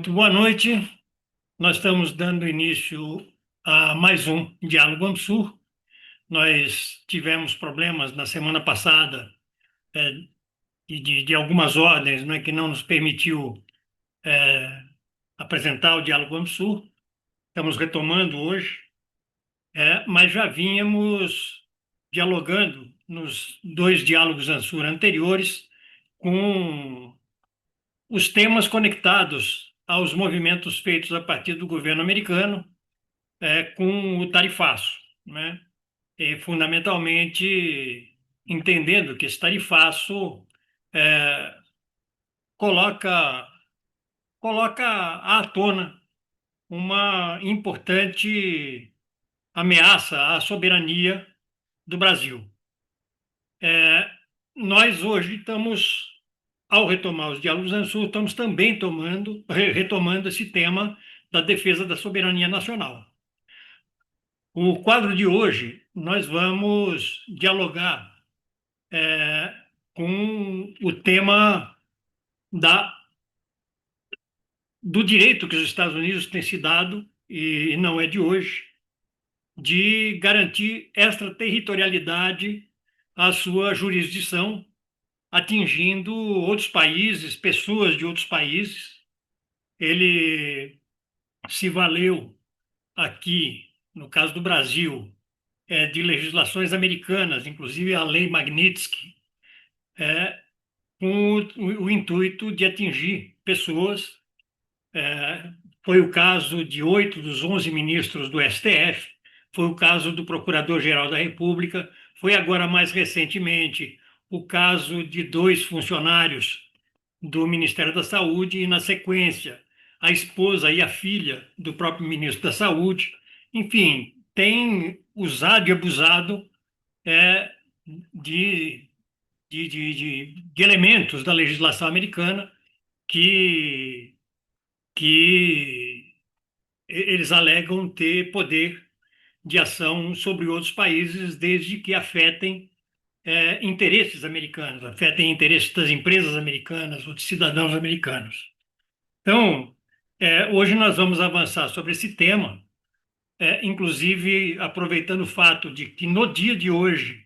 Muito boa noite. Nós estamos dando início a mais um Diálogo AMSUR. Nós tivemos problemas na semana passada, é, de algumas ordens, né, que não nos permitiu apresentar o Diálogo AMSUR. Estamos retomando hoje, mas já vínhamos dialogando nos dois Diálogos AMSUR anteriores com os temas conectados aos movimentos feitos a partir do governo americano com o tarifaço, né? E, fundamentalmente entendendo que esse tarifaço é, coloca, coloca à tona uma importante ameaça à soberania do Brasil. Nós hoje estamos, ao retomar os diálogos ANSUR, estamos também retomando esse tema da defesa da soberania nacional. O quadro de hoje, nós vamos dialogar com o tema da, do direito que os Estados Unidos têm se dado, e não é de hoje, de garantir extraterritorialidade à sua jurisdição, atingindo outros países, pessoas de outros países. Ele se valeu aqui, no caso do Brasil, de legislações americanas, inclusive a Lei Magnitsky, com o intuito de atingir pessoas. Foi o caso de 8 dos 11 ministros do STF, foi o caso do Procurador-Geral da República, foi agora mais recentemente o caso de 2 funcionários do Ministério da Saúde e, na sequência, a esposa e a filha do próprio ministro da Saúde. Enfim, tem usado e abusado de, de elementos da legislação americana que, que eles alegam ter poder de ação sobre outros países, desde que afetem interesses americanos, afetem interesses das empresas americanas ou de cidadãos americanos. Então, hoje nós vamos avançar sobre esse tema, inclusive aproveitando o fato de que no dia de hoje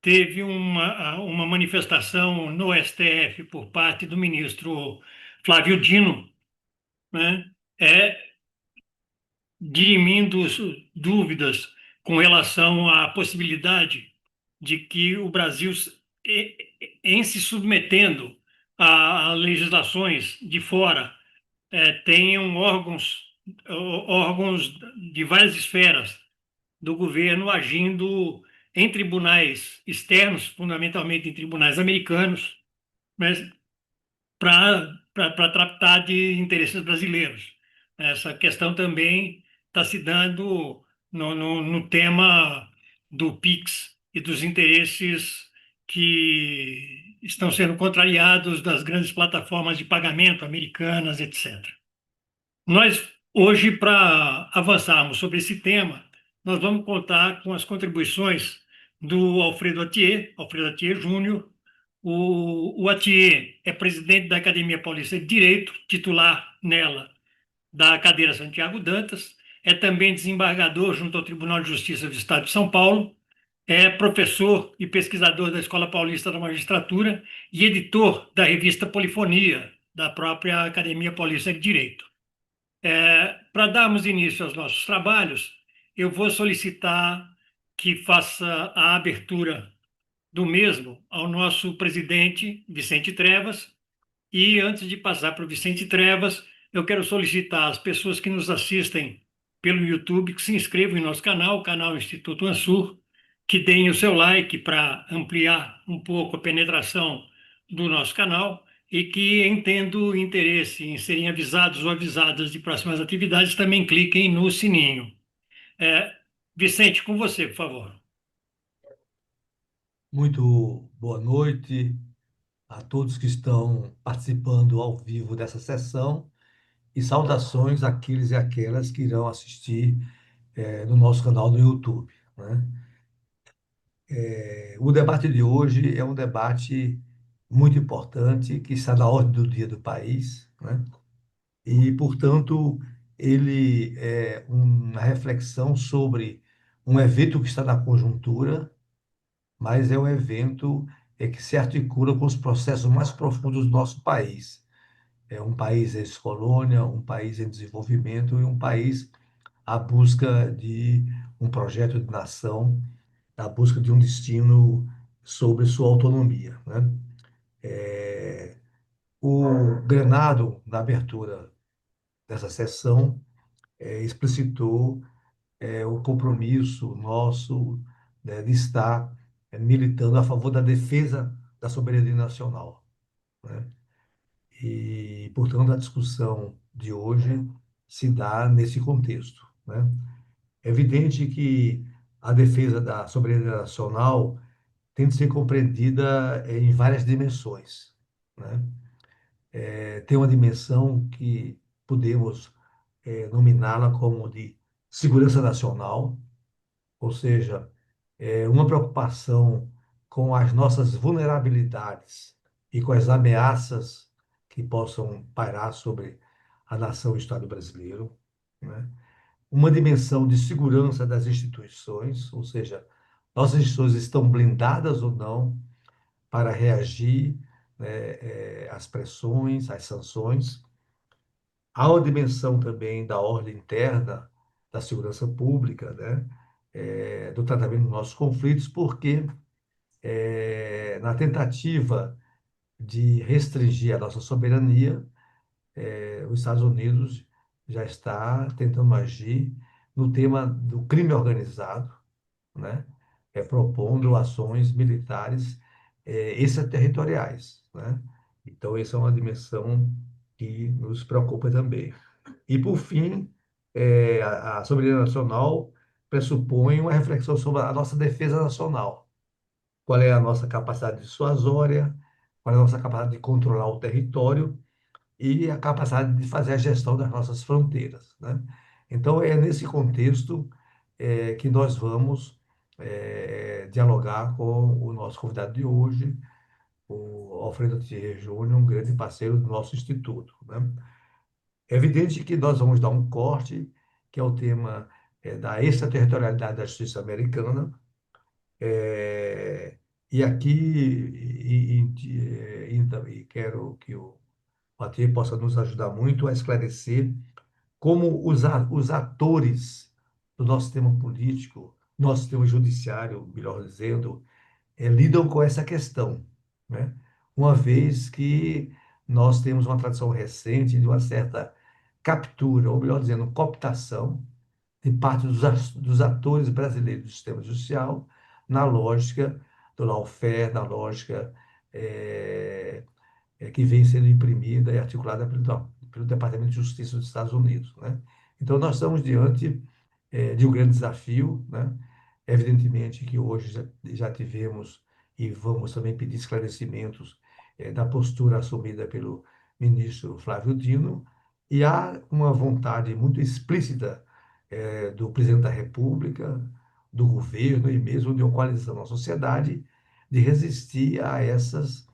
teve uma manifestação no STF por parte do ministro Flávio Dino, né, dirimindo dúvidas com relação à possibilidade de que o Brasil, em se submetendo a legislações de fora, tenham órgãos de várias esferas do governo agindo em tribunais externos, fundamentalmente em tribunais americanos, mas para tratar de interesses brasileiros. Essa questão também está se dando no tema do PIX e dos interesses que estão sendo contrariados das grandes plataformas de pagamento americanas, etc. Nós, hoje, para avançarmos sobre esse tema, nós vamos contar com as contribuições do Alfredo Atier Júnior. O Atier é presidente da Academia Paulista de Direito, titular nela da cadeira Santiago Dantas, é também desembargador junto ao Tribunal de Justiça do Estado de São Paulo, é professor e pesquisador da Escola Paulista da Magistratura e editor da revista Polifonia, da própria Academia Paulista de Direito. Para darmos início aos nossos trabalhos, eu vou solicitar que faça a abertura do mesmo ao nosso presidente, Vicente Trevas. E antes de passar para o Vicente Trevas, eu quero solicitar às pessoas que nos assistem pelo YouTube que se inscrevam em nosso canal, o canal Instituto Ansur, que deem o seu like para ampliar um pouco a penetração do nosso canal e que, entendo interesse em serem avisados ou avisadas de próximas atividades, também cliquem no sininho. Vicente, com você, por favor. Muito boa noite a todos que estão participando ao vivo dessa sessão e saudações àqueles e aquelas que irão assistir no nosso canal no YouTube, né? O debate de hoje é um debate muito importante que está na ordem do dia do país, né? E, portanto, ele é uma reflexão sobre um evento que está na conjuntura, mas é um evento que se articula com os processos mais profundos do nosso país. É um país ex-colônia, um país em desenvolvimento e um país à busca de um projeto de nação, à busca de um destino sobre sua autonomia, né? O Grenado, na abertura dessa sessão, explicitou o compromisso nosso, né, de estar militando a favor da defesa da soberania nacional, né? E, portanto, a discussão de hoje se dá nesse contexto, né? É evidente que a defesa da soberania nacional tem de ser compreendida em várias dimensões, né? Tem uma dimensão que podemos nominá-la como de segurança nacional, ou seja, uma preocupação com as nossas vulnerabilidades e com as ameaças que possam pairar sobre a nação e o Estado brasileiro, né? Uma dimensão de segurança das instituições, ou seja, nossas instituições estão blindadas ou não para reagir, né, às pressões, às sanções. Há uma dimensão também da ordem interna, da segurança pública, né, do tratamento dos nossos conflitos, porque na tentativa de restringir a nossa soberania, os Estados Unidos já está tentando agir no tema do crime organizado, né? Propondo ações militares extraterritoriais, né? Então, essa é uma dimensão que nos preocupa também. E, por fim, a soberania nacional pressupõe uma reflexão sobre a nossa defesa nacional. Qual é a nossa capacidade dissuasória, qual é a nossa capacidade de controlar o território e a capacidade de fazer a gestão das nossas fronteiras, né? Então, é nesse contexto que nós vamos dialogar com o nosso convidado de hoje, o Alfredo Thierry Júnior, um grande parceiro do nosso instituto, né? É evidente que nós vamos dar um corte, que é o tema da extraterritorialidade da justiça americana, e aqui e quero que o Mathieu possa nos ajudar muito a esclarecer como os atores do nosso sistema político, nosso sistema judiciário, melhor dizendo, lidam com essa questão, né? Uma vez que nós temos uma tradição recente de uma certa captura, ou melhor dizendo, cooptação, de parte dos atores brasileiros do sistema judicial, na lógica do lawfare, na lógica eh, que vem sendo imprimida e articulada pelo Departamento de Justiça dos Estados Unidos, né? Então, nós estamos diante de um grande desafio, né? Evidentemente que hoje já tivemos e vamos também pedir esclarecimentos da postura assumida pelo ministro Flávio Dino, e há uma vontade muito explícita do presidente da República, do governo e mesmo de uma coalizão na sociedade de resistir a essas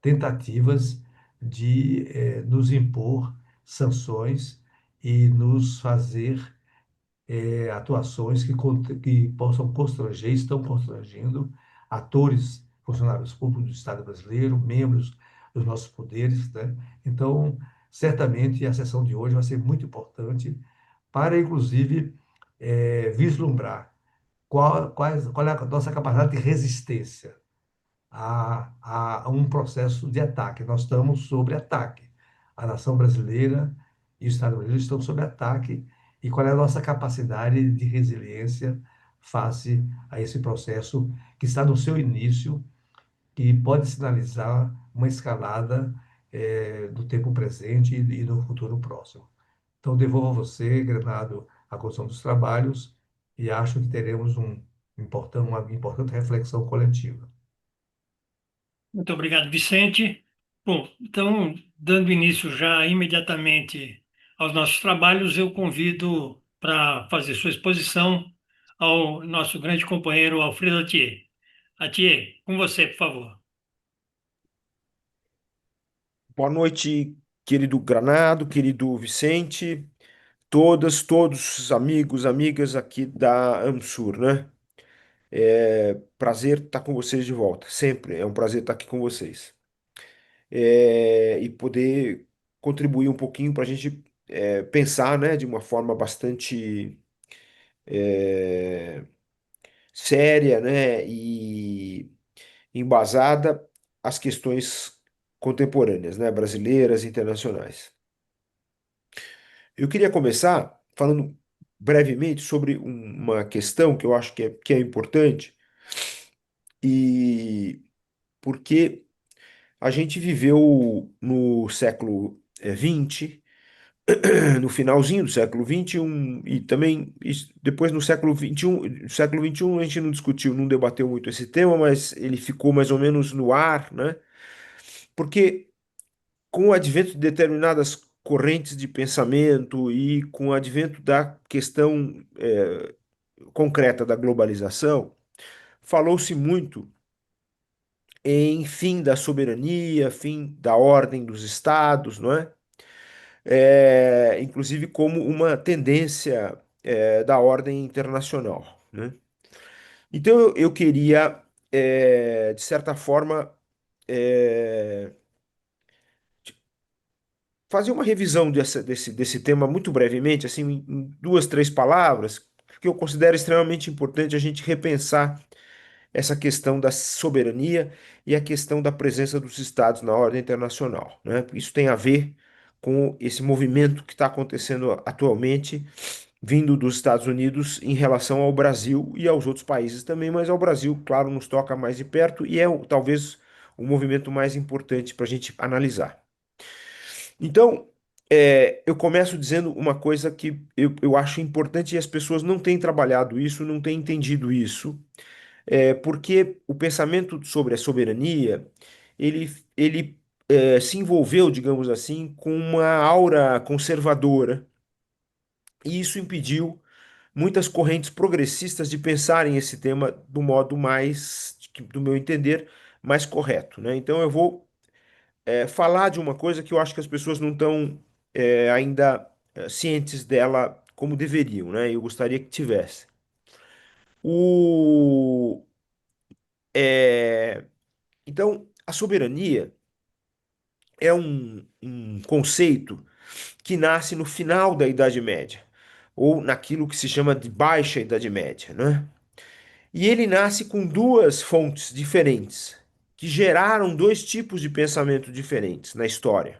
tentativas de nos impor sanções e nos fazer atuações que possam constranger, estão constrangendo atores, funcionários públicos do Estado brasileiro, membros dos nossos poderes, né? Então, certamente a sessão de hoje vai ser muito importante para, inclusive, vislumbrar qual é a nossa capacidade de resistência a um processo de ataque. Nós estamos sob ataque. A nação brasileira e o Estado brasileiro estão sob ataque. E qual é a nossa capacidade de resiliência face a esse processo que está no seu início, que pode sinalizar uma escalada do tempo presente e do futuro próximo. Então, devolvo a você, Granado, a condução dos trabalhos e acho que teremos uma importante reflexão coletiva. Muito obrigado, Vicente. Bom, então, dando início já imediatamente aos nossos trabalhos, eu convido para fazer sua exposição ao nosso grande companheiro Alfredo Atier. Atier, com você, por favor. Boa noite, querido Granado, querido Vicente, todos os amigos, amigas aqui da AMSUR, né? É prazer estar com vocês de volta, sempre é um prazer estar aqui com vocês. E poder contribuir um pouquinho para a gente pensar, né, de uma forma bastante é, séria, né, e embasada as questões contemporâneas, né, brasileiras e internacionais. Eu queria começar falando brevemente sobre uma questão que eu acho que é importante e porque a gente viveu no século XX, no finalzinho do século XXI e também depois no século XXI a gente não discutiu, não debateu muito esse tema, mas ele ficou mais ou menos no ar, né? Porque com o advento de determinadas correntes de pensamento e com o advento da questão concreta da globalização, falou-se muito em fim da soberania, fim da ordem dos estados, não é? Inclusive como uma tendência da ordem internacional, né? Então eu queria, de certa forma, é, fazer uma revisão desse tema muito brevemente, assim, em duas, três palavras, porque eu considero extremamente importante a gente repensar essa questão da soberania e a questão da presença dos Estados na ordem internacional, né? Isso tem a ver com esse movimento que está acontecendo atualmente, vindo dos Estados Unidos em relação ao Brasil e aos outros países também, mas ao Brasil, claro, nos toca mais de perto e é talvez o movimento mais importante para a gente analisar. Então, eu começo dizendo uma coisa que eu acho importante e as pessoas não têm trabalhado isso, não têm entendido isso, porque o pensamento sobre a soberania, ele se envolveu, digamos assim, com uma aura conservadora, e isso impediu muitas correntes progressistas de pensarem esse tema do modo mais, do meu entender, mais correto, né? Então eu vou falar de uma coisa que eu acho que as pessoas não estão ainda cientes dela como deveriam, né? Eu gostaria que tivesse. O, é, então, a soberania é um conceito que nasce no final da Idade Média, ou naquilo que se chama de Baixa Idade Média, né? E ele nasce com duas fontes diferentes, que geraram dois tipos de pensamento diferentes na história.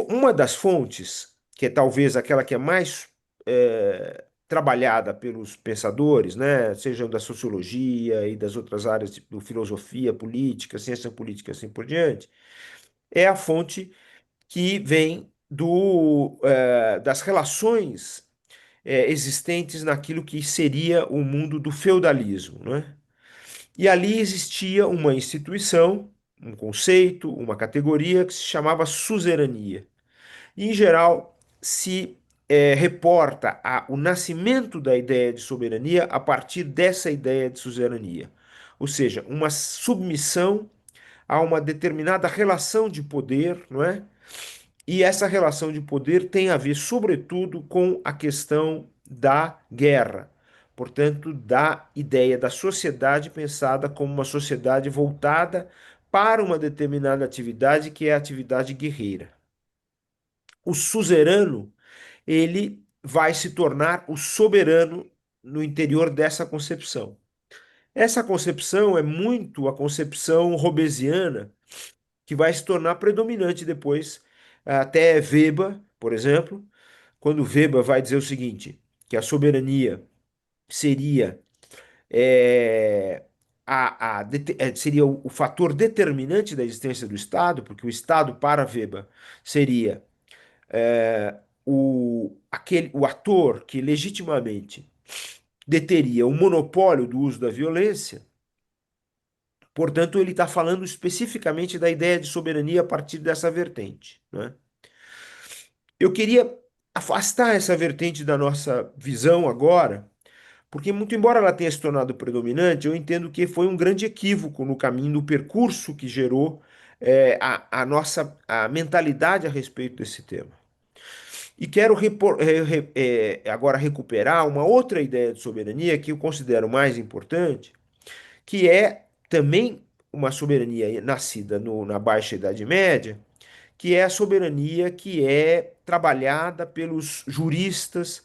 Uma das fontes, que é talvez aquela que é mais trabalhada pelos pensadores, né, sejam da sociologia e das outras áreas de filosofia, política, ciência política, assim por diante, é a fonte que vem das relações existentes naquilo que seria o mundo do feudalismo, né? E ali existia uma instituição, um conceito, uma categoria que se chamava suzerania. E, em geral, se reporta o nascimento da ideia de soberania a partir dessa ideia de suzerania. Ou seja, uma submissão a uma determinada relação de poder, não é? E essa relação de poder tem a ver, sobretudo, com a questão da guerra. Portanto, da ideia da sociedade pensada como uma sociedade voltada para uma determinada atividade, que é a atividade guerreira. O suzerano, ele vai se tornar o soberano no interior dessa concepção. Essa concepção é muito a concepção hobbesiana, que vai se tornar predominante depois, até Weber, por exemplo, quando Weber vai dizer o seguinte, que a soberania seria, é, seria o fator determinante da existência do Estado, porque o Estado, para Weber, seria o ator que legitimamente deteria o monopólio do uso da violência. Portanto, ele está falando especificamente da ideia de soberania a partir dessa vertente, né? Eu queria afastar essa vertente da nossa visão agora, porque, muito embora ela tenha se tornado predominante, eu entendo que foi um grande equívoco no caminho, no percurso que gerou a mentalidade a respeito desse tema. E quero agora recuperar uma outra ideia de soberania que eu considero mais importante, que é também uma soberania nascida na Baixa Idade Média, que é a soberania que é trabalhada pelos juristas,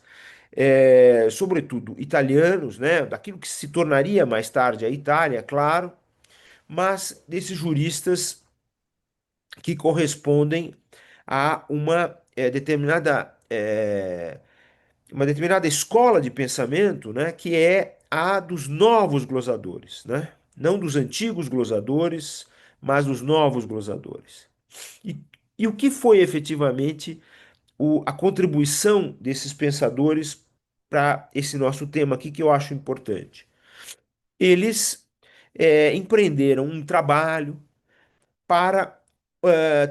sobretudo italianos, né, daquilo que se tornaria mais tarde a Itália, claro, mas desses juristas que correspondem a uma determinada escola de pensamento, né, que é a dos novos glosadores, né? Não dos antigos glosadores, mas dos novos glosadores. E, e o que foi efetivamente a contribuição desses pensadores para esse nosso tema aqui que eu acho importante? Eles empreenderam um trabalho para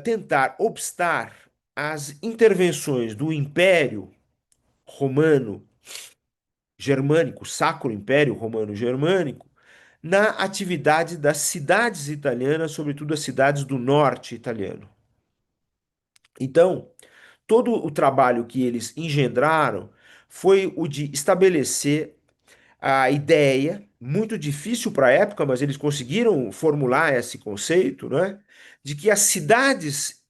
tentar obstar as intervenções do Império Romano Germânico, Sacro Império Romano Germânico, na atividade das cidades italianas, sobretudo as cidades do norte italiano. Então, todo o trabalho que eles engendraram foi o de estabelecer a ideia, muito difícil para a época, mas eles conseguiram formular esse conceito, né, de que as cidades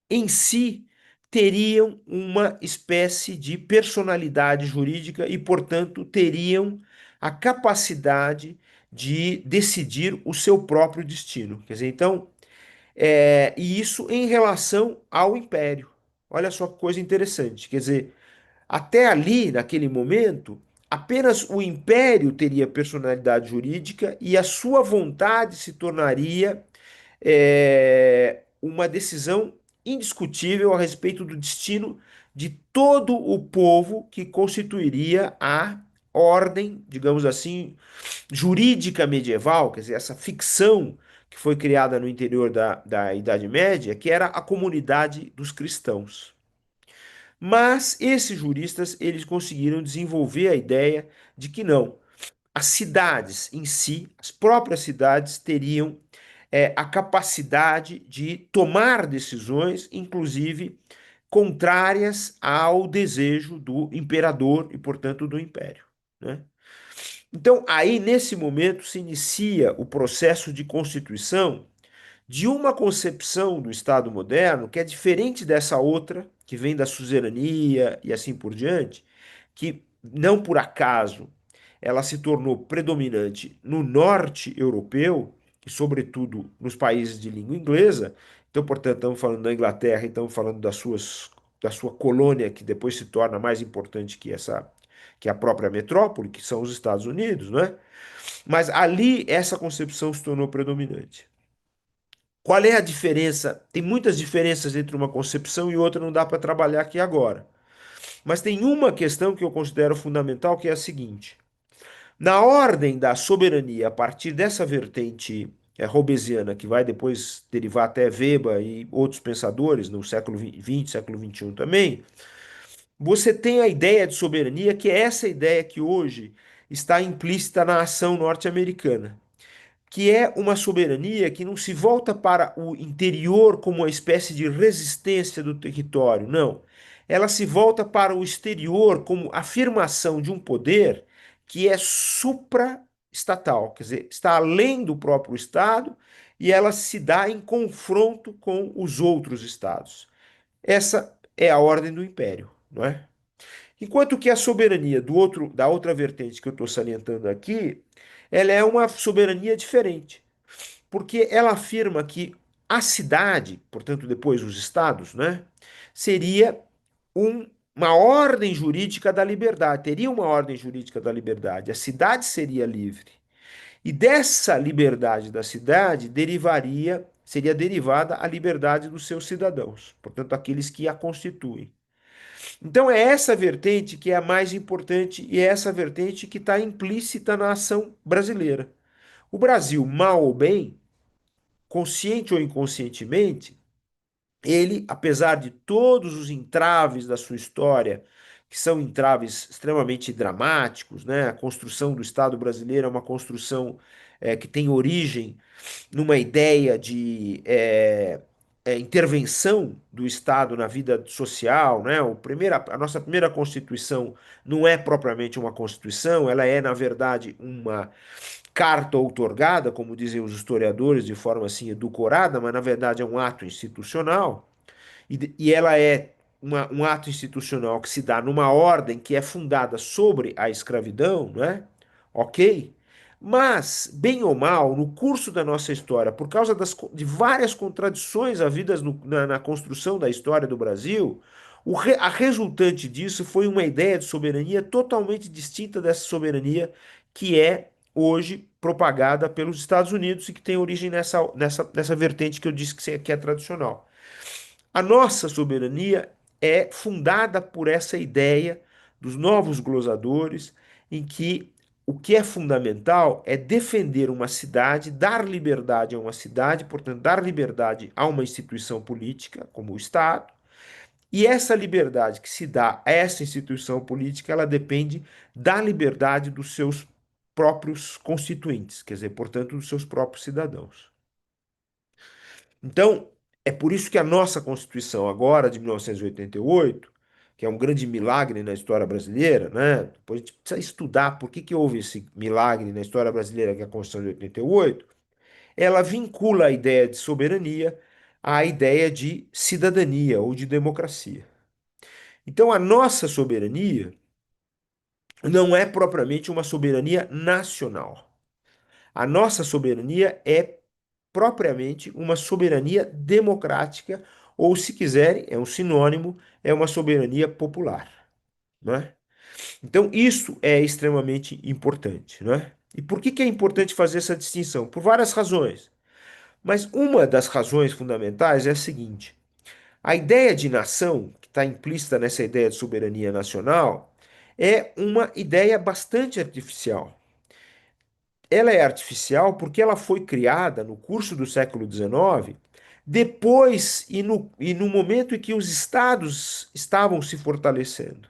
em si teriam uma espécie de personalidade jurídica e, portanto, teriam a capacidade de decidir o seu próprio destino. Quer dizer, então, e isso em relação ao império. Olha só que coisa interessante. Quer dizer, até ali, naquele momento, apenas o império teria personalidade jurídica e a sua vontade se tornaria uma decisão indiscutível a respeito do destino de todo o povo que constituiria a ordem, digamos assim, jurídica medieval, quer dizer, essa ficção que foi criada no interior da Idade Média, que era a comunidade dos cristãos. Mas esses juristas, eles conseguiram desenvolver a ideia de que não, as cidades em si, as próprias cidades, teriam a capacidade de tomar decisões, inclusive contrárias ao desejo do imperador e, portanto, do império, né? Então, aí, nesse momento, se inicia o processo de constituição de uma concepção do Estado moderno que é diferente dessa outra, que vem da suzerania e assim por diante, que não por acaso ela se tornou predominante no norte europeu e, sobretudo, nos países de língua inglesa. Então, portanto, estamos falando da Inglaterra e estamos falando da sua colônia, que depois se torna mais importante que a própria metrópole, que são os Estados Unidos, não é? Mas ali essa concepção se tornou predominante. Qual é a diferença? Tem muitas diferenças entre uma concepção e outra, não dá para trabalhar aqui agora. Mas tem uma questão que eu considero fundamental, que é a seguinte: na ordem da soberania, a partir dessa vertente hobbesiana, que vai depois derivar até Weber e outros pensadores no século XX, século XXI também, você tem a ideia de soberania, que é essa ideia que hoje está implícita na ação norte-americana, que é uma soberania que não se volta para o interior como uma espécie de resistência do território, não. Ela se volta para o exterior como afirmação de um poder que é supra-estatal, quer dizer, está além do próprio Estado e ela se dá em confronto com os outros Estados. Essa é a ordem do império, não é? Enquanto que a soberania da outra vertente que eu estou salientando aqui, ela é uma soberania diferente, porque ela afirma que a cidade, portanto depois os estados, né, seria uma ordem jurídica da liberdade, teria uma ordem jurídica da liberdade, a cidade seria livre. E dessa liberdade da cidade seria derivada a liberdade dos seus cidadãos, portanto aqueles que a constituem. Então é essa vertente que é a mais importante e é essa vertente que está implícita na ação brasileira. O Brasil, mal ou bem, consciente ou inconscientemente, ele, apesar de todos os entraves da sua história, que são entraves extremamente dramáticos, né? A construção do Estado brasileiro é uma construção que tem origem numa ideia de intervenção do Estado na vida social, né? A nossa primeira Constituição não é propriamente uma Constituição, ela é, na verdade, uma carta outorgada, como dizem os historiadores, de forma assim edulcorada, mas na verdade é um ato institucional, e ela é um ato institucional que se dá numa ordem que é fundada sobre a escravidão, né? Ok? Mas, bem ou mal, no curso da nossa história, por causa de várias contradições havidas na construção da história do Brasil, a resultante disso foi uma ideia de soberania totalmente distinta dessa soberania que é hoje propagada pelos Estados Unidos e que tem origem nessa vertente que eu disse que é tradicional. A nossa soberania é fundada por essa ideia dos novos glosadores, em que o que é fundamental é defender uma cidade, dar liberdade a uma cidade, portanto, dar liberdade a uma instituição política, como o Estado, e essa liberdade que se dá a essa instituição política, ela depende da liberdade dos seus próprios constituintes, quer dizer, portanto, dos seus próprios cidadãos. Então, é por isso que a nossa Constituição agora, de 1988, que é um grande milagre na história brasileira, né? Depois a gente precisa estudar por que houve esse milagre na história brasileira, que é a Constituição de 88, ela vincula a ideia de soberania à ideia de cidadania ou de democracia. Então, a nossa soberania não é propriamente uma soberania nacional. A nossa soberania é propriamente uma soberania democrática, ou, se quiserem, é um sinônimo, é uma soberania popular. Né? Então, isso é extremamente importante. Né? E por que é importante fazer essa distinção? Por várias razões. Mas uma das razões fundamentais é a seguinte: a ideia de nação, que está implícita nessa ideia de soberania nacional, é uma ideia bastante artificial. Ela é artificial porque ela foi criada no curso do século XIX, depois e no momento em que os estados estavam se fortalecendo.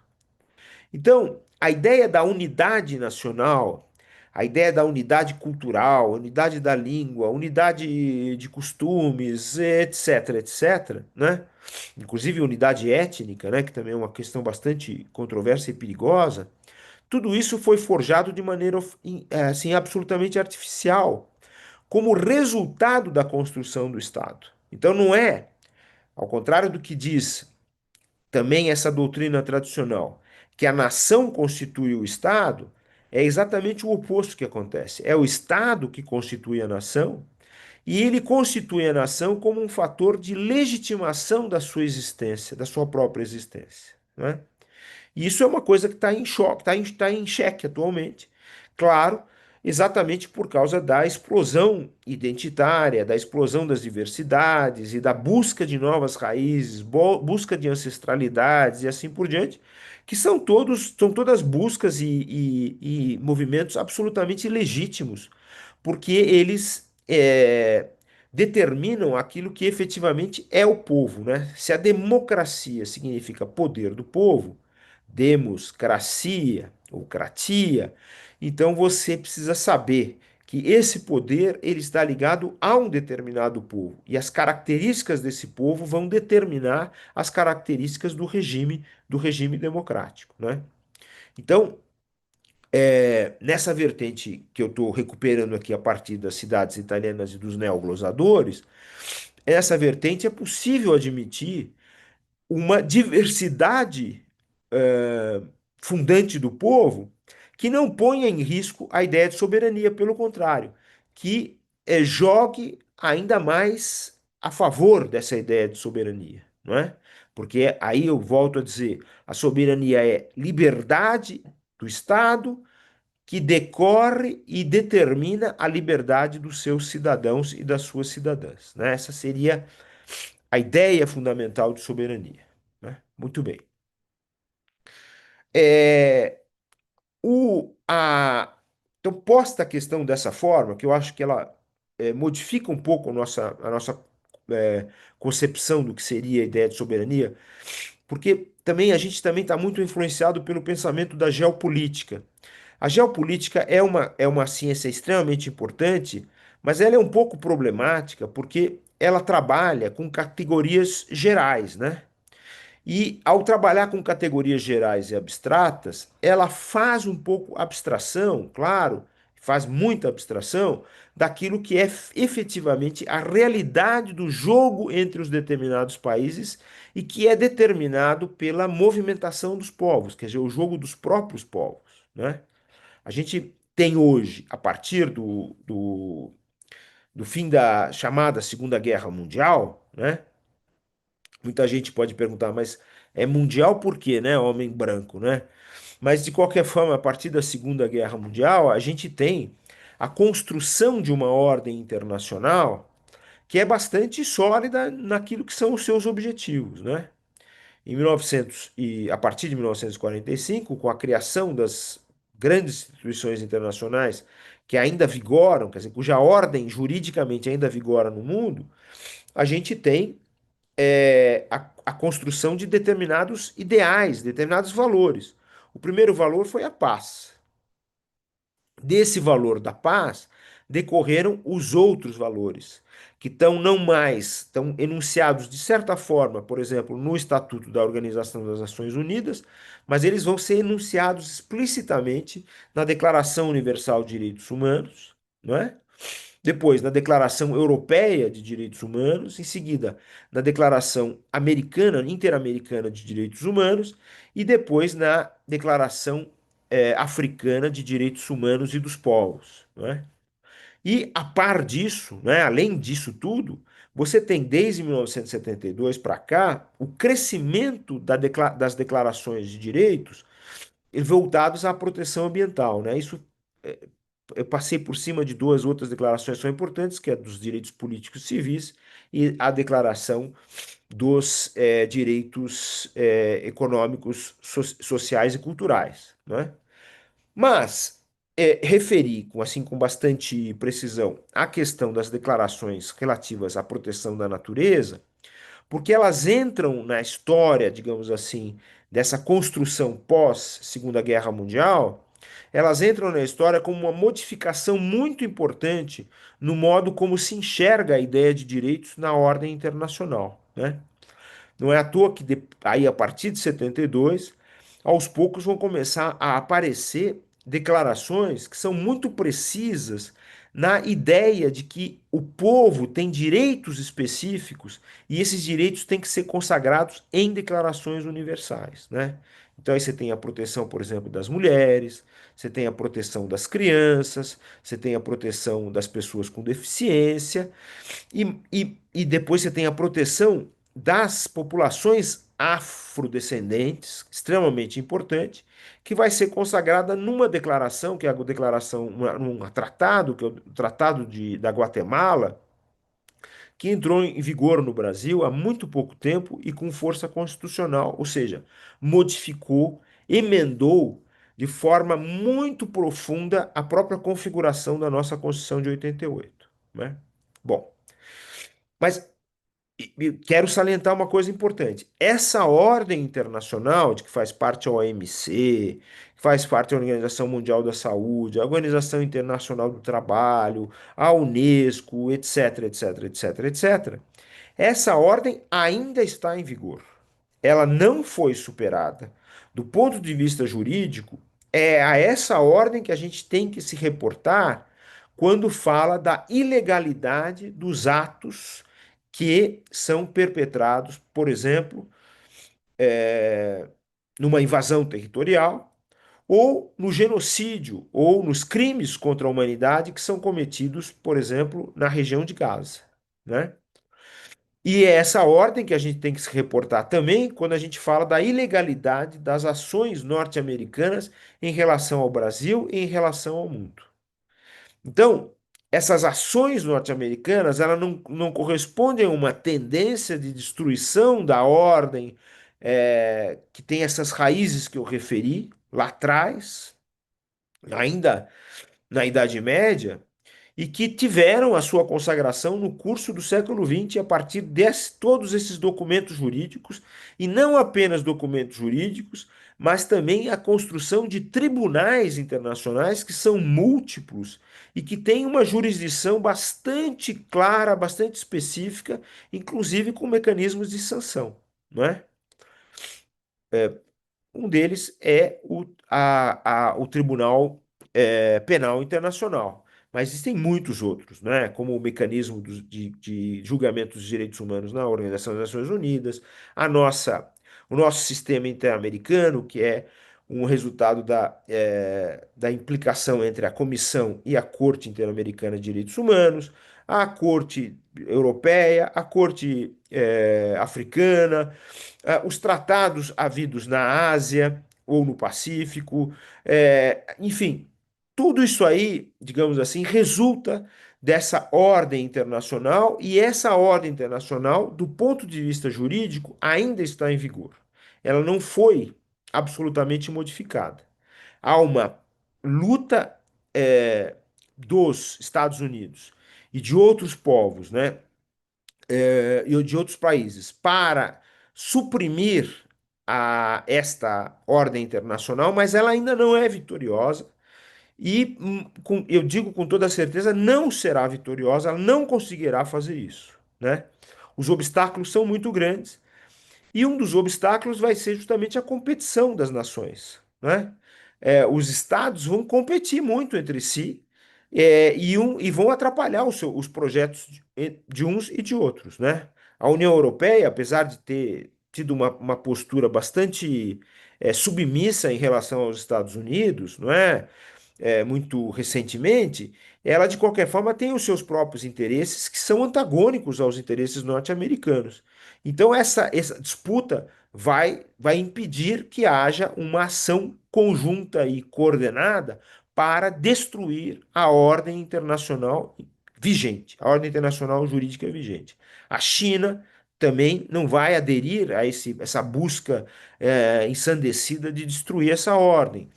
Então, a ideia da unidade nacional, a ideia da unidade cultural, unidade da língua, unidade de costumes, etc, etc, né? Inclusive unidade étnica, né, que também é uma questão bastante controversa e perigosa. Tudo isso foi forjado de maneira assim, absolutamente artificial, como resultado da construção do Estado. Então não é, ao contrário do que diz também essa doutrina tradicional, que a nação constitui o Estado, é exatamente o oposto que acontece. É o Estado que constitui a nação, e ele constitui a nação como um fator de legitimação da sua existência, da sua própria existência. Né? E isso é uma coisa que está em choque, está em xeque atualmente. Claro, exatamente por causa da explosão identitária, da explosão das diversidades e da busca de novas raízes, busca de ancestralidades e assim por diante, que são todas buscas e movimentos absolutamente legítimos, porque eles determinam aquilo que efetivamente é o povo, né? Se a democracia significa poder do povo, democracia ou cratia, então você precisa saber que esse poder ele está ligado a um determinado povo e as características desse povo vão determinar as características do regime democrático, né? Então, nessa vertente que eu estou recuperando aqui a partir das cidades italianas e dos neoglosadores, essa vertente é possível admitir uma diversidade eh, fundante do povo que não ponha em risco a ideia de soberania, pelo contrário, que jogue ainda mais a favor dessa ideia de soberania, não é? Porque aí eu volto a dizer, a soberania é liberdade do Estado que decorre e determina a liberdade dos seus cidadãos e das suas cidadãs, né? Essa seria a ideia fundamental de soberania, né? Muito bem. É, então, posta a questão dessa forma, que eu acho que ela modifica um pouco a nossa concepção do que seria a ideia de soberania, porque também a gente também está muito influenciado pelo pensamento da geopolítica. A geopolítica é uma ciência extremamente importante, mas ela é um pouco problemática porque ela trabalha com categorias gerais, né? E ao trabalhar com categorias gerais e abstratas, ela faz um pouco abstração, claro, faz muita abstração daquilo que é efetivamente a realidade do jogo entre os determinados países e que é determinado pela movimentação dos povos, quer dizer, o jogo dos próprios povos, né? A gente tem hoje, a partir do fim da chamada Segunda Guerra Mundial, né? Muita gente pode perguntar, mas é mundial por quê, né? Homem branco, né? Mas de qualquer forma, a partir da Segunda Guerra Mundial, a gente tem a construção de uma ordem internacional que é bastante sólida naquilo que são os seus objetivos, né? Em 1900 e a partir de 1945, com a criação das grandes instituições internacionais que ainda vigoram, quer dizer, cuja ordem juridicamente ainda vigora no mundo, a gente tem a construção de determinados ideais, determinados valores. O primeiro valor foi a paz. Desse valor da paz decorreram os outros valores, que estão não mais, estão enunciados de certa forma, por exemplo, no Estatuto da Organização das Nações Unidas, mas eles vão ser enunciados explicitamente na Declaração Universal de Direitos Humanos, não é? Depois, na Declaração Europeia de Direitos Humanos, em seguida, na Declaração Americana, Interamericana de Direitos Humanos, e depois na Declaração Africana de Direitos Humanos e dos Povos, não é? E a par disso, né, além disso tudo, você tem desde 1972 para cá o crescimento das declarações de direitos voltados à proteção ambiental, né? Isso é, eu passei por cima de duas outras declarações que são importantes, que é dos direitos políticos e civis e a declaração dos direitos econômicos, sociais e culturais, né? Mas referi com bastante precisão a questão das declarações relativas à proteção da natureza, porque elas entram na história, digamos assim, dessa construção pós Segunda Guerra Mundial, elas entram na história como uma modificação muito importante no modo como se enxerga a ideia de direitos na ordem internacional, né? Não é à toa que aí a partir de 72, aos poucos vão começar a aparecer declarações que são muito precisas na ideia de que o povo tem direitos específicos e esses direitos têm que ser consagrados em declarações universais, né? Então aí você tem a proteção, por exemplo, das mulheres, você tem a proteção das crianças, você tem a proteção das pessoas com deficiência, e depois você tem a proteção das populações afrodescendentes, extremamente importante, que vai ser consagrada numa declaração, que é a declaração, um tratado, que é o Tratado da Guatemala, que entrou em vigor no Brasil há muito pouco tempo e com força constitucional, ou seja, modificou, emendou de forma muito profunda a própria configuração da nossa Constituição de 88, né? Bom, mas quero salientar uma coisa importante. Essa ordem internacional, de que faz parte a OMC, que faz parte a Organização Mundial da Saúde, a Organização Internacional do Trabalho, a Unesco, etc, etc, etc, etc, essa ordem ainda está em vigor. Ela não foi superada. Do ponto de vista jurídico, é a essa ordem que a gente tem que se reportar quando fala da ilegalidade dos atos que são perpetrados, por exemplo, numa invasão territorial, ou no genocídio, ou nos crimes contra a humanidade que são cometidos, por exemplo, na região de Gaza, né? E é essa ordem que a gente tem que se reportar também quando a gente fala da ilegalidade das ações norte-americanas em relação ao Brasil e em relação ao mundo. Então, essas ações norte-americanas, elas não correspondem a uma tendência de destruição da ordem que tem essas raízes que eu referi lá atrás, ainda na Idade Média, e que tiveram a sua consagração no curso do século XX a partir de todos esses documentos jurídicos, e não apenas documentos jurídicos, mas também a construção de tribunais internacionais que são múltiplos e que têm uma jurisdição bastante clara, bastante específica, inclusive com mecanismos de sanção, não é? Um deles é o Tribunal Penal Internacional. Mas existem muitos outros, né? Como o mecanismo de julgamento dos direitos humanos na Organização das Nações Unidas, o nosso sistema interamericano, que é um resultado da implicação entre a Comissão e a Corte Interamericana de Direitos Humanos, a Corte Europeia, a Corte Africana, os tratados havidos na Ásia ou no Pacífico, enfim, tudo isso aí, digamos assim, resulta dessa ordem internacional e essa ordem internacional, do ponto de vista jurídico, ainda está em vigor. Ela não foi absolutamente modificada. Há uma luta dos Estados Unidos e de outros povos, né, e de outros países para suprimir esta ordem internacional, mas ela ainda não é vitoriosa e eu digo com toda certeza, não será vitoriosa, ela não conseguirá fazer isso, né? Os obstáculos são muito grandes e um dos obstáculos vai ser justamente a competição das nações, né? Os estados vão competir muito entre si e vão atrapalhar os projetos de uns e de outros, né? A União Europeia, apesar de ter tido uma postura bastante submissa em relação aos Estados Unidos, não é? Muito recentemente, ela de qualquer forma tem os seus próprios interesses que são antagônicos aos interesses norte-americanos. Então, essa disputa vai impedir que haja uma ação conjunta e coordenada para destruir a ordem internacional vigente, a ordem internacional jurídica vigente. A China também não vai aderir a essa busca ensandecida de destruir essa ordem.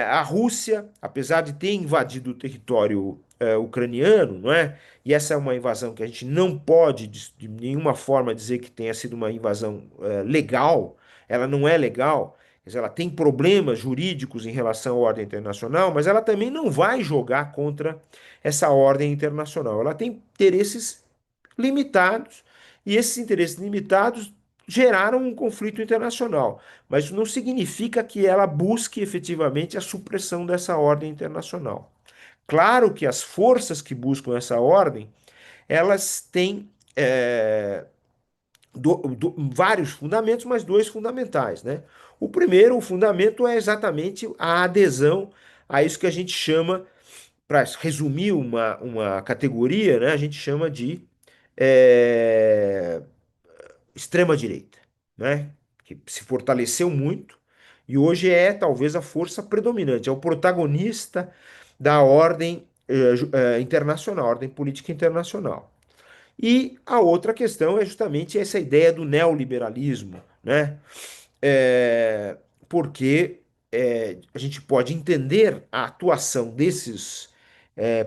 A Rússia, apesar de ter invadido o território ucraniano, não é? E essa é uma invasão que a gente não pode de nenhuma forma dizer que tenha sido uma invasão legal, ela não é legal, quer dizer, ela tem problemas jurídicos em relação à ordem internacional, mas ela também não vai jogar contra essa ordem internacional. Ela tem interesses limitados, e esses interesses limitados geraram um conflito internacional. Mas isso não significa que ela busque efetivamente a supressão dessa ordem internacional. Claro que as forças que buscam essa ordem, elas têm vários fundamentos, mas dois fundamentais, né? O primeiro, o fundamento é exatamente a adesão a isso que a gente chama, para resumir uma categoria, né? A gente chama de é, extrema-direita, né? Que se fortaleceu muito e hoje é talvez a força predominante, é o protagonista da ordem internacional, ordem política internacional. E a outra questão é justamente essa ideia do neoliberalismo, né? É, porque a gente pode entender a atuação desses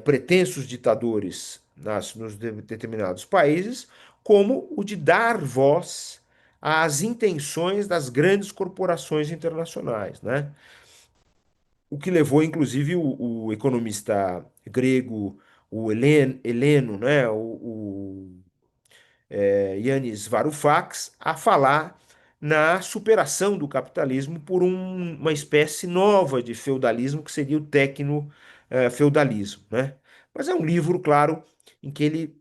pretensos ditadores nos determinados países como o de dar voz às intenções das grandes corporações internacionais, né? O que levou, inclusive, o economista grego, o Heleno, né? Yanis Varoufakis a falar na superação do capitalismo por uma espécie nova de feudalismo que seria o tecno-feudalismo, né? Mas é um livro, claro, em que ele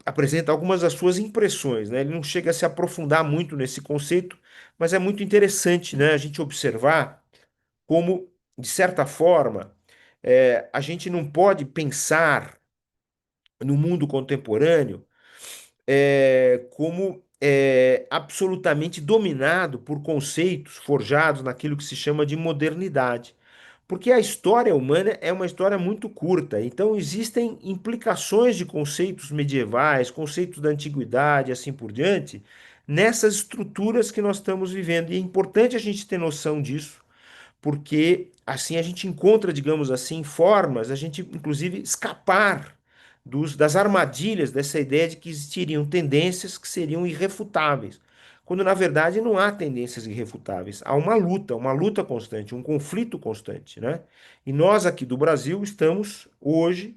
apresenta algumas das suas impressões, né? Ele não chega a se aprofundar muito nesse conceito, mas é muito interessante, né, a gente observar como, de certa forma, a gente não pode pensar no mundo contemporâneo como absolutamente dominado por conceitos forjados naquilo que se chama de modernidade. Porque a história humana é uma história muito curta, então existem implicações de conceitos medievais, conceitos da antiguidade, assim por diante, nessas estruturas que nós estamos vivendo. E é importante a gente ter noção disso, porque assim a gente encontra, digamos assim, formas, a gente inclusive escapar das armadilhas dessa ideia de que existiriam tendências que seriam irrefutáveis, quando na verdade não há tendências irrefutáveis, há uma luta constante, um conflito constante, né? E nós aqui do Brasil estamos hoje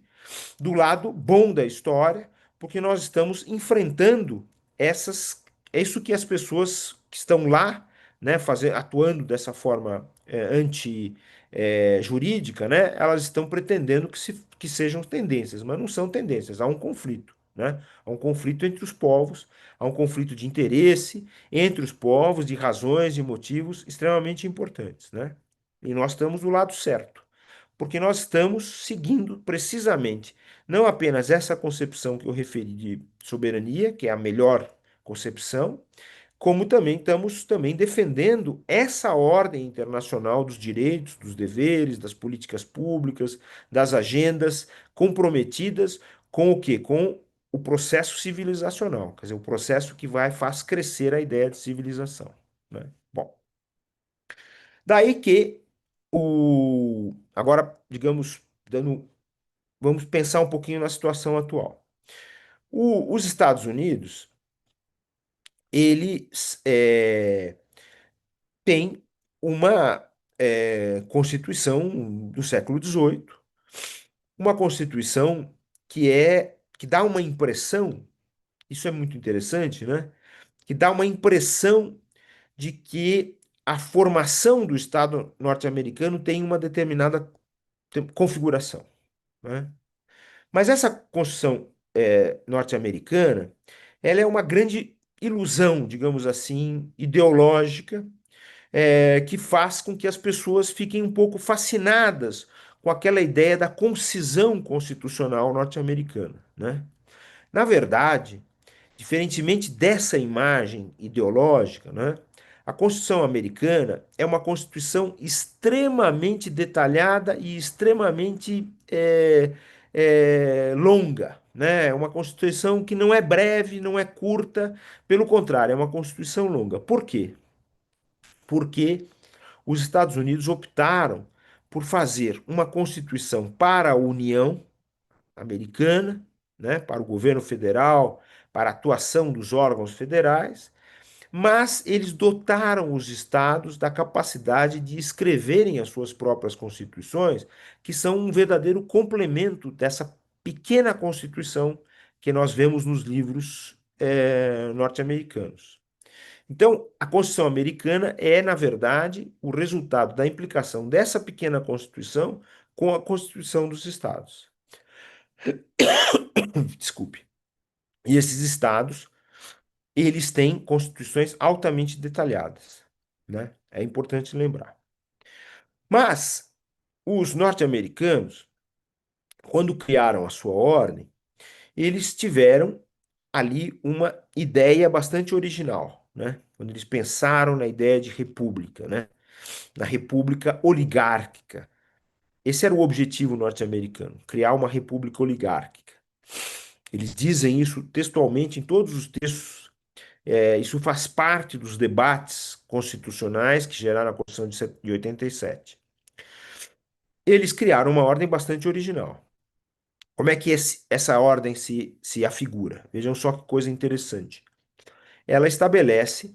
do lado bom da história, porque nós estamos enfrentando essas, é isso que as pessoas que estão lá, né, atuando dessa forma anti-jurídica, né, elas estão pretendendo que sejam tendências, mas não são tendências, há um conflito. Né? Há um conflito entre os povos, há um conflito de interesse entre os povos, de razões e motivos extremamente importantes. Né? E nós estamos do lado certo porque nós estamos seguindo precisamente não apenas essa concepção que eu referi de soberania, que é a melhor concepção, como também estamos defendendo essa ordem internacional dos direitos, dos deveres, das políticas públicas, das agendas comprometidas com o quê? Com o processo civilizacional, quer dizer, o processo que faz crescer a ideia de civilização, né? Bom, daí que agora, digamos, vamos pensar um pouquinho na situação atual. Os Estados Unidos, eles têm uma Constituição do século XVIII, uma Constituição que dá uma impressão, isso é muito interessante, né? Que dá uma impressão de que a formação do Estado norte-americano tem uma determinada configuração, né? Mas essa Constituição norte-americana, ela é uma grande ilusão, digamos assim, ideológica, que faz com que as pessoas fiquem um pouco fascinadas com aquela ideia da concisão constitucional norte-americana, né? Na verdade, diferentemente dessa imagem ideológica, né, a Constituição americana é uma Constituição extremamente detalhada e extremamente longa. Né? É uma Constituição que não é breve, não é curta, pelo contrário, é uma Constituição longa. Por quê? Porque os Estados Unidos optaram por fazer uma Constituição para a União Americana, né, para o governo federal, para a atuação dos órgãos federais, mas eles dotaram os estados da capacidade de escreverem as suas próprias constituições, que são um verdadeiro complemento dessa pequena constituição que nós vemos nos livros norte-americanos. Então, a Constituição americana é, na verdade, o resultado da implicação dessa pequena Constituição com a Constituição dos Estados. Desculpe. E esses estados, eles têm constituições altamente detalhadas, né? É importante lembrar. Mas os norte-americanos, quando criaram a sua ordem, eles tiveram ali uma ideia bastante original, né? Quando eles pensaram na ideia de república, né? Na república oligárquica. Esse era o objetivo norte-americano, criar uma república oligárquica. Eles dizem isso textualmente em todos os textos. Isso faz parte dos debates constitucionais que geraram a Constituição de 87. Eles criaram uma ordem bastante original. Como é que essa ordem se afigura? Vejam só que coisa interessante. Ela estabelece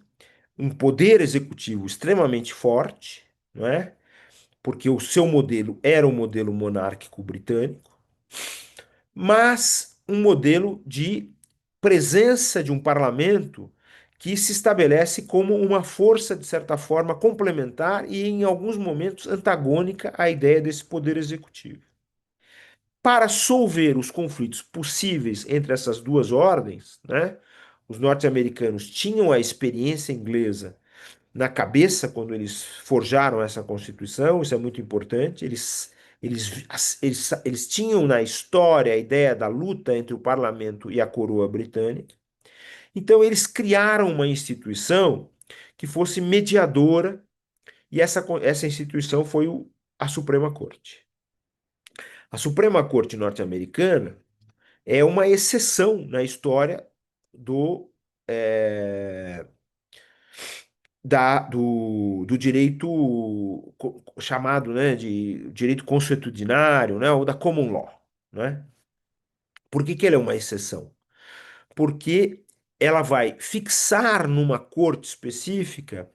um poder executivo extremamente forte, não é? Porque o seu modelo era o modelo monárquico britânico, mas um modelo de presença de um parlamento que se estabelece como uma força, de certa forma, complementar e, em alguns momentos, antagônica à ideia desse poder executivo. Para solver os conflitos possíveis entre essas duas ordens, né, os norte-americanos tinham a experiência inglesa na cabeça quando eles forjaram essa Constituição, isso é muito importante. Eles tinham na história a ideia da luta entre o parlamento e a coroa britânica. Então, eles criaram uma instituição que fosse mediadora, e essa instituição foi a Suprema Corte. A Suprema Corte norte-americana é uma exceção na história do, é, do direito chamado, né, de direito consuetudinário, né, ou da common law, né? Por que que ele é uma exceção? Porque ela vai fixar numa corte específica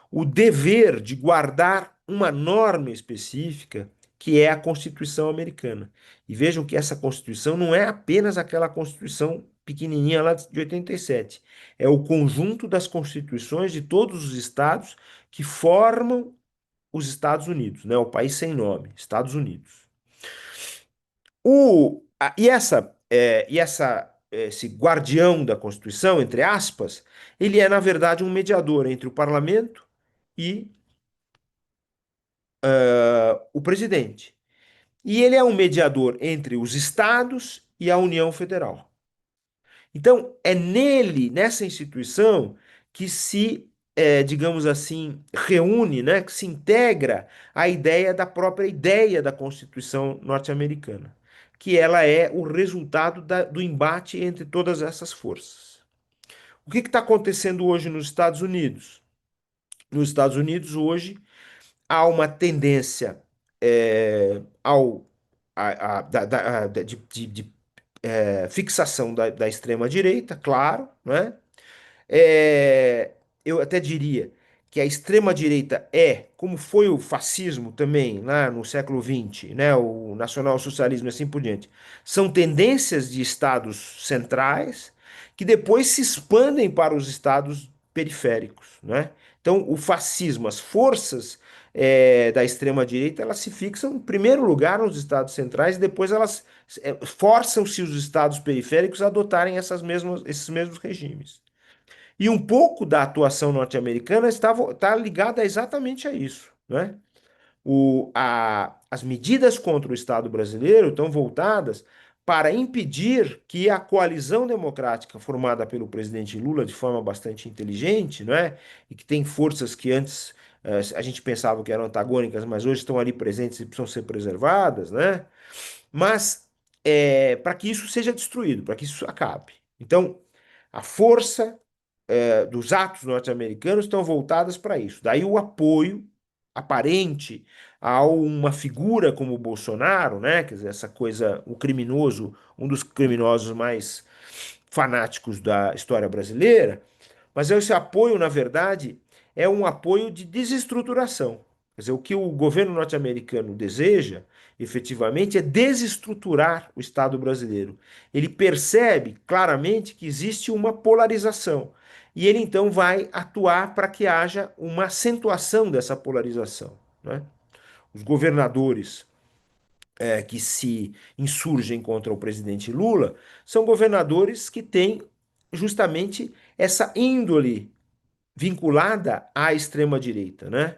o dever de guardar uma norma específica, que é a Constituição americana. E vejam que essa Constituição não é apenas aquela Constituição pequenininha lá de 87, é o conjunto das constituições de todos os estados que formam os Estados Unidos, né? O país sem nome, Estados Unidos. Esse guardião da Constituição, entre aspas, ele é, na verdade, um mediador entre o parlamento e o presidente. E ele é um mediador entre os estados e a União Federal. Então, é nele, nessa instituição, que se, digamos assim, reúne, né, que se integra a ideia da própria ideia da Constituição norte-americana, que ela é o resultado do embate entre todas essas forças. O que está acontecendo hoje nos Estados Unidos? Nos Estados Unidos, hoje, há uma tendência ao, de fixação da extrema-direita, claro, né? Eu até diria que a extrema-direita como foi o fascismo também, lá no século XX, né, o nacionalsocialismo e assim por diante, são tendências de estados centrais que depois se expandem para os estados periféricos, né? Então, o fascismo, as forças da extrema-direita, elas se fixam em primeiro lugar nos estados centrais e depois elas forçam-se os estados periféricos a adotarem esses mesmos regimes. E um pouco da atuação norte-americana está ligada exatamente a isso, né? As medidas contra o Estado brasileiro estão voltadas para impedir que a coalizão democrática formada pelo presidente Lula de forma bastante inteligente, né, e que tem forças que antes a gente pensava que eram antagônicas, mas hoje estão ali presentes e precisam ser preservadas, né? Mas para que isso seja destruído, para que isso acabe. Então, a força dos atos norte-americanos estão voltadas para isso. Daí o apoio aparente a uma figura como o Bolsonaro, né? Quer dizer, essa coisa, o criminoso, um dos criminosos mais fanáticos da história brasileira, mas esse apoio, na verdade, é um apoio de desestruturação. Quer dizer, o que o governo norte-americano deseja, efetivamente, é desestruturar o Estado brasileiro. Ele percebe claramente que existe uma polarização. E ele então vai atuar para que haja uma acentuação dessa polarização, né? Os governadores que se insurgem contra o presidente Lula são governadores que têm justamente essa índole vinculada à extrema-direita, né?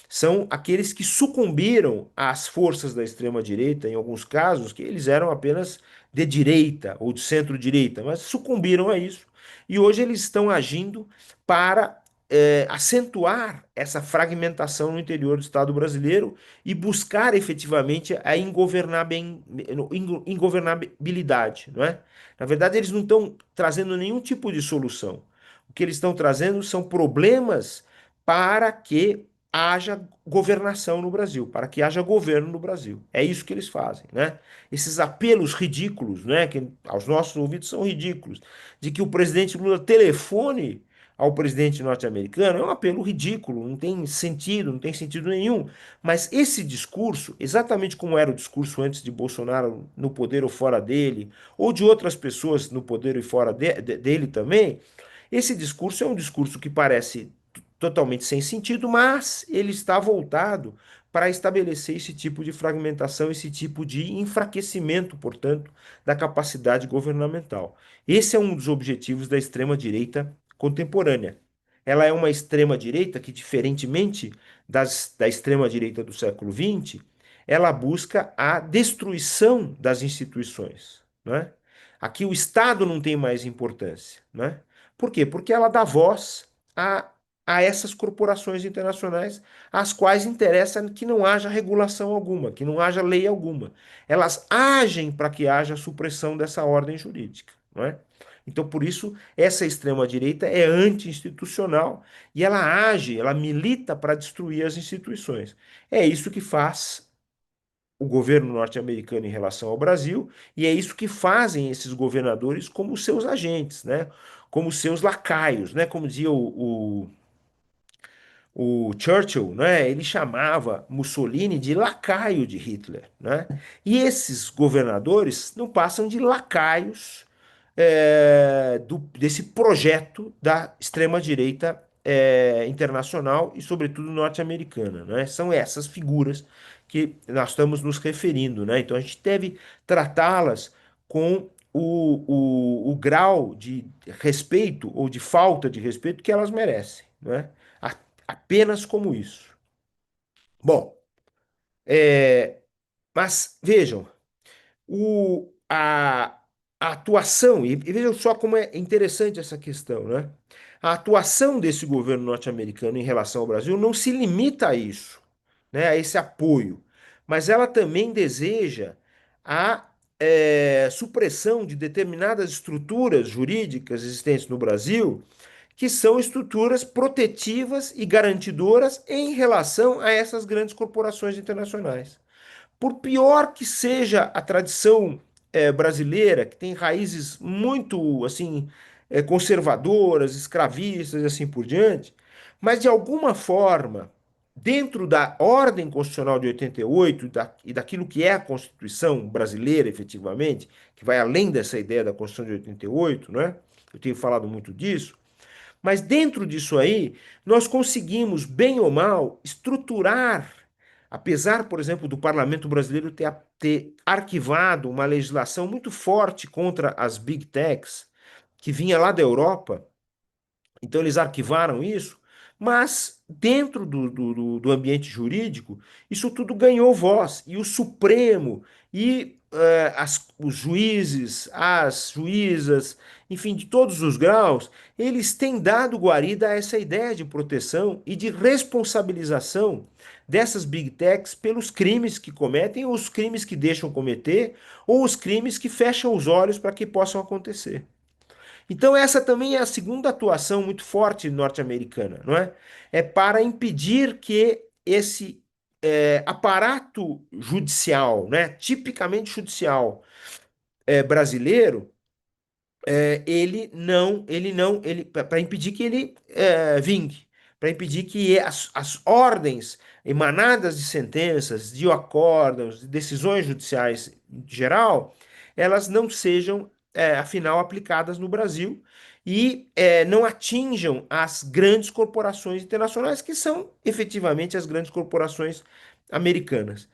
São aqueles que sucumbiram às forças da extrema-direita, em alguns casos, que eles eram apenas de direita ou de centro-direita, mas sucumbiram a isso. E hoje eles estão agindo para acentuar essa fragmentação no interior do Estado brasileiro e buscar efetivamente a ingovernabilidade, não é? Na verdade, eles não estão trazendo nenhum tipo de solução. O que eles estão trazendo são problemas para que haja governação no Brasil, para que haja governo no Brasil. É isso que eles fazem, né? Esses apelos ridículos, né, que aos nossos ouvidos são ridículos, de que o presidente Lula telefone ao presidente norte-americano, é um apelo ridículo, não tem sentido, não tem sentido nenhum. Mas esse discurso, exatamente como era o discurso antes de Bolsonaro no poder ou fora dele, ou de outras pessoas no poder e fora dele também, esse discurso é um discurso que parece totalmente sem sentido, mas ele está voltado para estabelecer esse tipo de fragmentação, esse tipo de enfraquecimento, portanto, da capacidade governamental. Esse é um dos objetivos da extrema-direita contemporânea. Ela é uma extrema-direita que, diferentemente da extrema-direita do século XX, ela busca a destruição das instituições, né? Aqui o Estado não tem mais importância, né? Por quê? Porque ela dá voz a, a essas corporações internacionais, às quais interessa que não haja regulação alguma, que não haja lei alguma. Elas agem para que haja supressão dessa ordem jurídica, não é? Então, por isso, essa extrema-direita é anti-institucional e ela age, ela milita para destruir as instituições. É isso que faz o governo norte-americano em relação ao Brasil, e é isso que fazem esses governadores como seus agentes, né? Como seus lacaios, né? Como dizia o Churchill, né? Ele chamava Mussolini de lacaio de Hitler, né? E esses governadores não passam de lacaios desse projeto da extrema-direita internacional e, sobretudo, norte-americana, né? São essas figuras que nós estamos nos referindo, né? Então a gente deve tratá-las com o grau de respeito ou de falta de respeito que elas merecem, né? Apenas como isso. Bom, mas vejam, o, a, a atuação, e vejam só como é interessante essa questão, né? A atuação desse governo norte-americano em relação ao Brasil não se limita a isso, né? A esse apoio, mas ela também deseja a supressão de determinadas estruturas jurídicas existentes no Brasil, que são estruturas protetivas e garantidoras em relação a essas grandes corporações internacionais. Por pior que seja a tradição brasileira, que tem raízes muito assim conservadoras, escravistas e assim por diante, mas de alguma forma, dentro da ordem constitucional de 88 e daquilo que é a Constituição brasileira, efetivamente, que vai além dessa ideia da Constituição de 88, né? Eu tenho falado muito disso. Mas dentro disso aí, nós conseguimos, bem ou mal, estruturar, apesar, por exemplo, do parlamento brasileiro ter arquivado uma legislação muito forte contra as big techs, que vinha lá da Europa, então eles arquivaram isso, mas dentro do ambiente jurídico, isso tudo ganhou voz. E o Supremo e os juízes, as juízas, enfim, de todos os graus, eles têm dado guarida a essa ideia de proteção e de responsabilização dessas big techs pelos crimes que cometem, ou os crimes que deixam cometer, ou os crimes que fecham os olhos para que possam acontecer. Então, essa também é a segunda atuação muito forte norte-americana, não é? É para impedir que esse aparato judicial, né, tipicamente judicial brasileiro, para impedir que ele vingue, para impedir que as ordens emanadas de sentenças, de acórdãos, de decisões judiciais em geral, elas não sejam, afinal, aplicadas no Brasil e não atinjam as grandes corporações internacionais, que são efetivamente as grandes corporações americanas.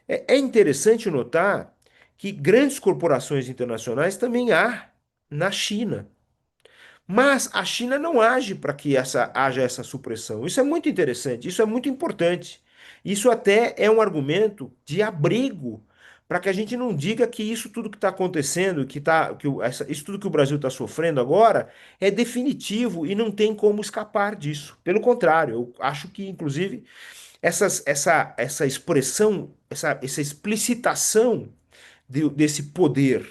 É interessante notar que grandes corporações internacionais também há na China. Mas a China não age para que haja essa supressão. Isso é muito interessante, isso é muito importante. Isso até é um argumento de abrigo para que a gente não diga que isso tudo que está acontecendo, isso tudo que o Brasil está sofrendo agora é definitivo e não tem como escapar disso. Pelo contrário, eu acho que, inclusive, essa expressão, essa explicitação desse poder,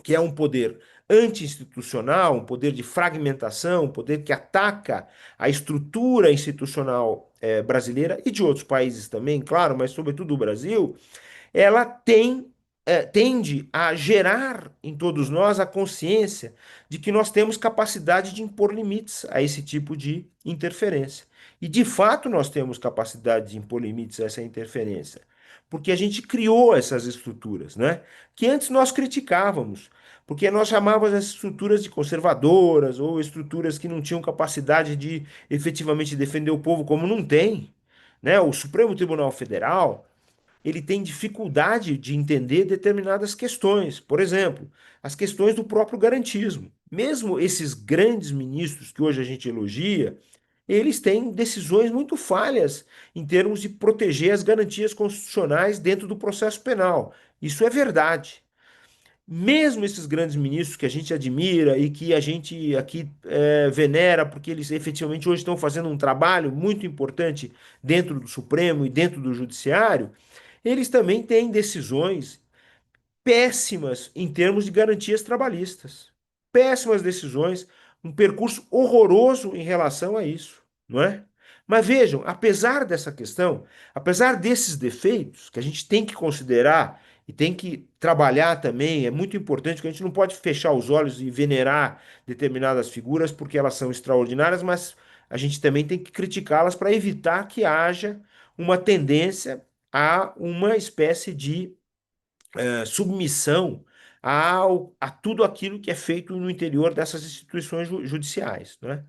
que é um poder anti-institucional, um poder de fragmentação, um poder que ataca a estrutura institucional brasileira e de outros países também, claro, mas sobretudo do Brasil, ela tende a gerar em todos nós a consciência de que nós temos capacidade de impor limites a esse tipo de interferência. E de fato nós temos capacidade de impor limites a essa interferência, porque a gente criou essas estruturas, né? Que antes nós criticávamos, porque nós chamávamos essas estruturas de conservadoras ou estruturas que não tinham capacidade de efetivamente defender o povo, como não tem, né? O Supremo Tribunal Federal ele tem dificuldade de entender determinadas questões. Por exemplo, as questões do próprio garantismo. Mesmo esses grandes ministros que hoje a gente elogia, eles têm decisões muito falhas em termos de proteger as garantias constitucionais dentro do processo penal. Isso é verdade. Mesmo esses grandes ministros que a gente admira e que a gente aqui venera, porque eles efetivamente hoje estão fazendo um trabalho muito importante dentro do Supremo e dentro do Judiciário, eles também têm decisões péssimas em termos de garantias trabalhistas. péssimas decisões, um percurso horroroso em relação a isso, não é? Mas vejam, apesar dessa questão, apesar desses defeitos que a gente tem que considerar e tem que trabalhar também, é muito importante que a gente não pode fechar os olhos e venerar determinadas figuras porque elas são extraordinárias, mas a gente também tem que criticá-las para evitar que haja uma tendência a uma espécie de submissão a tudo aquilo que é feito no interior dessas instituições judiciais, né?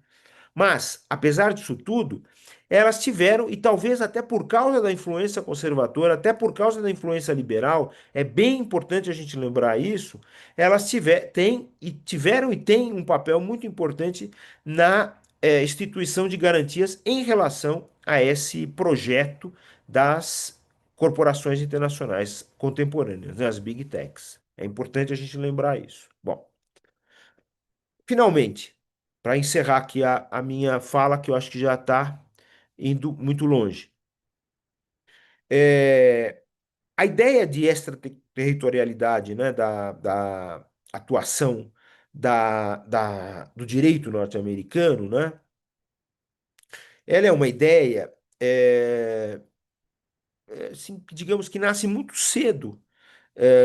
Mas, apesar disso tudo, elas tiveram, e talvez até por causa da influência conservadora, até por causa da influência liberal, é bem importante a gente lembrar isso, elas tiveram e têm um papel muito importante na instituição de garantias em relação a esse projeto das corporações internacionais contemporâneas, né, as Big Techs. É importante a gente lembrar isso. Bom, finalmente, para encerrar aqui a minha fala, que eu acho que já está indo muito longe. É, a ideia de extraterritorialidade, né, da atuação do direito norte-americano, né, ela é uma ideia, assim, digamos que nasce muito cedo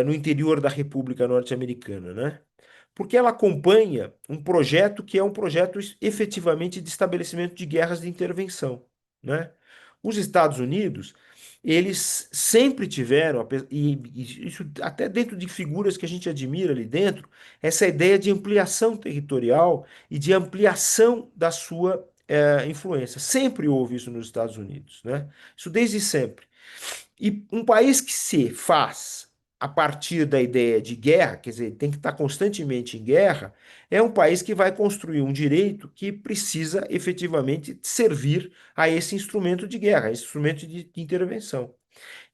no interior da República Norte-Americana, né? Porque ela acompanha um projeto que é um projeto efetivamente de estabelecimento de guerras de intervenção, né? Os Estados Unidos, eles sempre tiveram, e isso até dentro de figuras que a gente admira ali dentro, essa ideia de ampliação territorial e de ampliação da sua influência. Sempre houve isso nos Estados Unidos, né? Isso desde sempre. E um país que se faz a partir da ideia de guerra, quer dizer, tem que estar constantemente em guerra, é um país que vai construir um direito que precisa efetivamente servir a esse instrumento de guerra, esse instrumento de intervenção.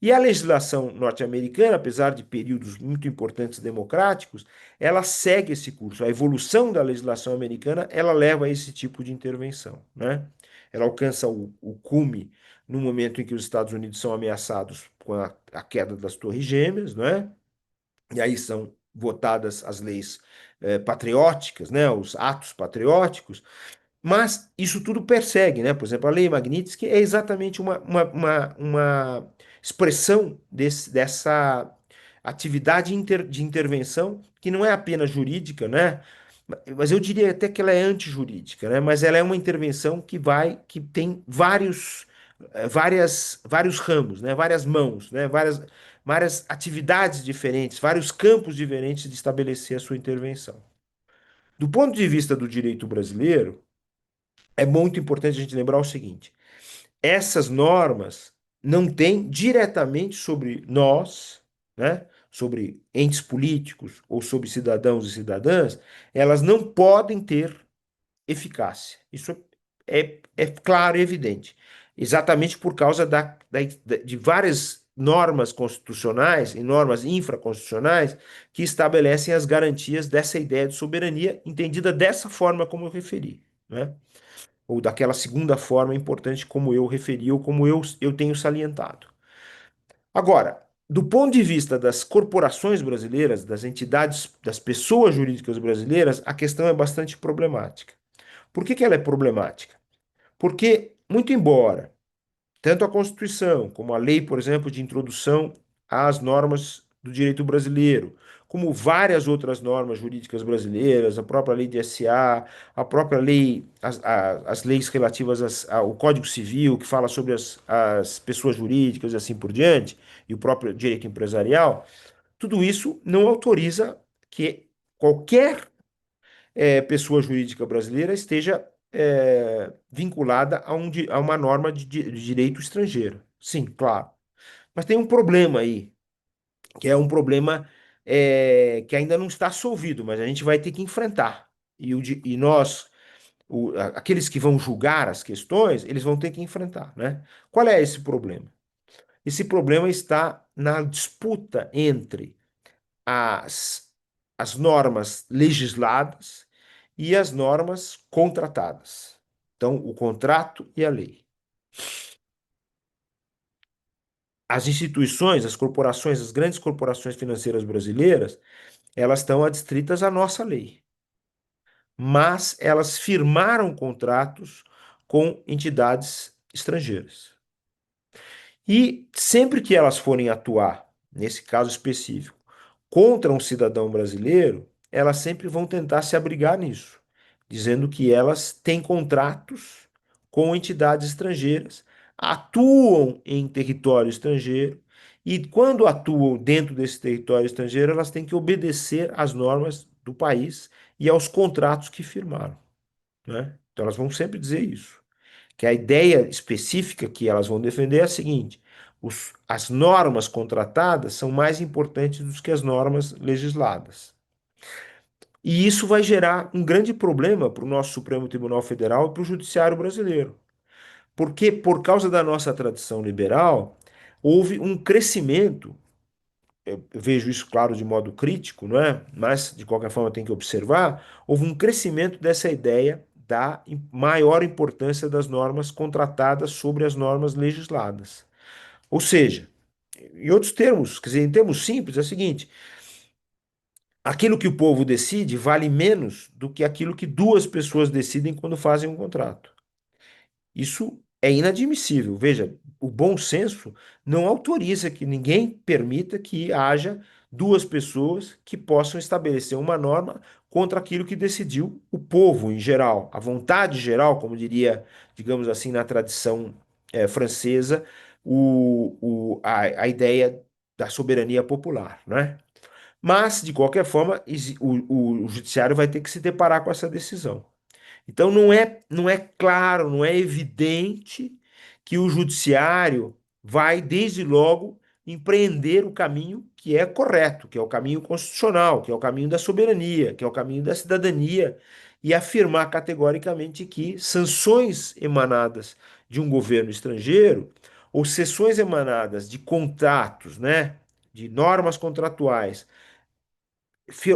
E a legislação norte-americana, apesar de períodos muito importantes democráticos, ela segue esse curso. A evolução da legislação americana, ela leva a esse tipo de intervenção, né? Ela alcança o cume no momento em que os Estados Unidos são ameaçados com a queda das Torres Gêmeas, né? E aí são votadas as leis patrióticas, né? Os atos patrióticos, mas isso tudo persegue, né? Por exemplo, a Lei Magnitsky é exatamente uma expressão dessa atividade de intervenção que não é apenas jurídica, né? Mas eu diria até que ela é antijurídica, né? Mas ela é uma intervenção que tem vários ramos, né? Várias mãos, né? Várias atividades diferentes, vários campos diferentes de estabelecer a sua intervenção. Do ponto de vista do direito brasileiro, é muito importante a gente lembrar o seguinte: essas normas não têm diretamente sobre nós, né, sobre entes políticos ou sobre cidadãos e cidadãs, elas não podem ter eficácia. Isso é claro e evidente. Exatamente por causa de várias normas constitucionais e normas infraconstitucionais que estabelecem as garantias dessa ideia de soberania, entendida dessa forma como eu referi, né? Ou daquela segunda forma importante como eu referi ou como eu tenho salientado. Agora, do ponto de vista das corporações brasileiras, das entidades, das pessoas jurídicas brasileiras, a questão é bastante problemática. Por que ela é problemática? Porque, muito embora tanto a Constituição como a lei, por exemplo, de introdução às normas do direito brasileiro, como várias outras normas jurídicas brasileiras, a própria lei de SA, a própria lei, as leis relativas ao Código Civil, que fala sobre as pessoas jurídicas e assim por diante, e o próprio direito empresarial, tudo isso não autoriza que qualquer pessoa jurídica brasileira esteja vinculada a uma norma de direito estrangeiro. Sim, claro. Mas tem um problema aí, que é um problema que ainda não está solvido, mas a gente vai ter que enfrentar. E nós, aqueles que vão julgar as questões, eles vão ter que enfrentar, né? Qual é esse problema? Esse problema está na disputa entre as, as normas legisladas e as normas contratadas. Então, o contrato e a lei. As instituições, as corporações, as grandes corporações financeiras brasileiras, elas estão adstritas à nossa lei. mas elas firmaram contratos com entidades estrangeiras. E sempre que elas forem atuar, nesse caso específico, contra um cidadão brasileiro, elas sempre vão tentar se abrigar nisso, dizendo que elas têm contratos com entidades estrangeiras, atuam em território estrangeiro, e quando atuam dentro desse território estrangeiro, elas têm que obedecer às normas do país e aos contratos que firmaram, né? Então elas vão sempre dizer isso, que a ideia específica que elas vão defender é a seguinte: as normas contratadas são mais importantes do que as normas legisladas. E isso vai gerar um grande problema para o nosso Supremo Tribunal Federal e para o Judiciário brasileiro. Porque, por causa da nossa tradição liberal, houve um crescimento. Eu vejo isso, claro, de modo crítico, não é? Mas, de qualquer forma, tem que observar. Houve um crescimento dessa ideia da maior importância das normas contratadas sobre as normas legisladas. Ou seja, em outros termos, quer dizer, em termos simples, é o seguinte: aquilo que o povo decide vale menos do que aquilo que duas pessoas decidem quando fazem um contrato. Isso é inadmissível. Veja, o bom senso não autoriza que ninguém permita que haja duas pessoas que possam estabelecer uma norma contra aquilo que decidiu o povo em geral, a vontade geral, como diria, digamos assim, na tradição francesa, a ideia da soberania popular, né? Mas, de qualquer forma, o judiciário vai ter que se deparar com essa decisão. Então não é claro, não é evidente que o judiciário vai, desde logo, empreender o caminho que é correto, que é o caminho constitucional, que é o caminho da soberania, que é o caminho da cidadania, e afirmar categoricamente que sanções emanadas de um governo estrangeiro ou sanções emanadas de contratos, né, de normas contratuais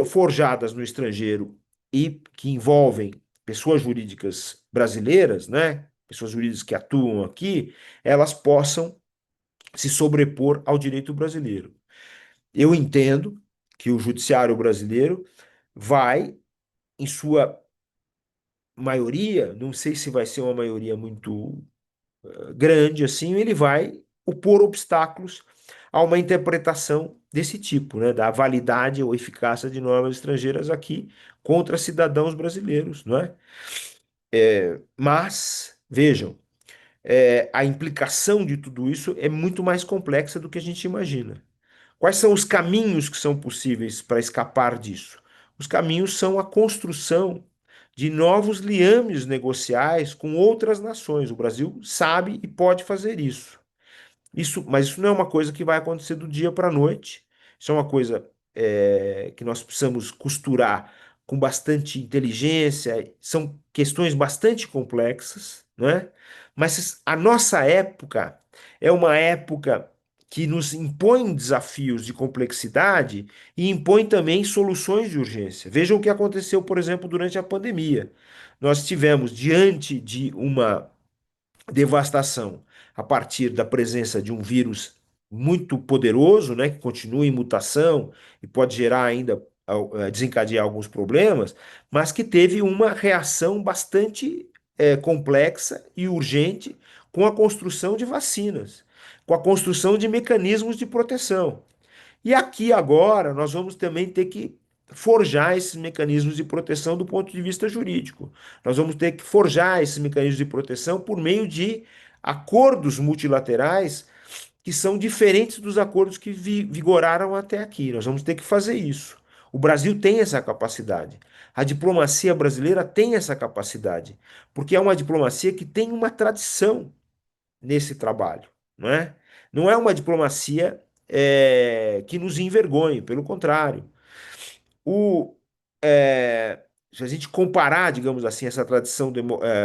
forjadas no estrangeiro e que envolvem pessoas jurídicas brasileiras, né, pessoas jurídicas que atuam aqui, elas possam se sobrepor ao direito brasileiro. Eu entendo que o judiciário brasileiro vai, em sua maioria, não sei se vai ser uma maioria muito grande assim, ele vai opor obstáculos a uma interpretação desse tipo, né, da validade ou eficácia de normas estrangeiras aqui contra cidadãos brasileiros, não é? Mas, vejam, a implicação de tudo isso é muito mais complexa do que a gente imagina. Quais são os caminhos que são possíveis para escapar disso? Os caminhos são a construção de novos liames negociais com outras nações. O Brasil sabe e pode fazer isso. Mas isso não é uma coisa que vai acontecer do dia para a noite. Isso é uma coisa que nós precisamos costurar com bastante inteligência. São questões bastante complexas, não é? Mas a nossa época é uma época que nos impõe desafios de complexidade e impõe também soluções de urgência. Vejam o que aconteceu, por exemplo, durante a pandemia. Nós tivemos diante de uma devastação a partir da presença de um vírus muito poderoso, né, que continua em mutação e pode gerar ainda, desencadear alguns problemas, mas que teve uma reação bastante complexa e urgente com a construção de vacinas, com a construção de mecanismos de proteção. E aqui agora nós vamos também ter que forjar esses mecanismos de proteção do ponto de vista jurídico. Nós vamos ter que forjar esses mecanismos de proteção por meio de acordos multilaterais que são diferentes dos acordos que vigoraram até aqui. Nós vamos ter que fazer isso. O Brasil tem essa capacidade. A diplomacia brasileira tem essa capacidade, porque é uma diplomacia que tem uma tradição nesse trabalho, não é? Não é uma diplomacia que nos envergonhe, pelo contrário. O, Se a gente comparar, digamos assim, essa tradição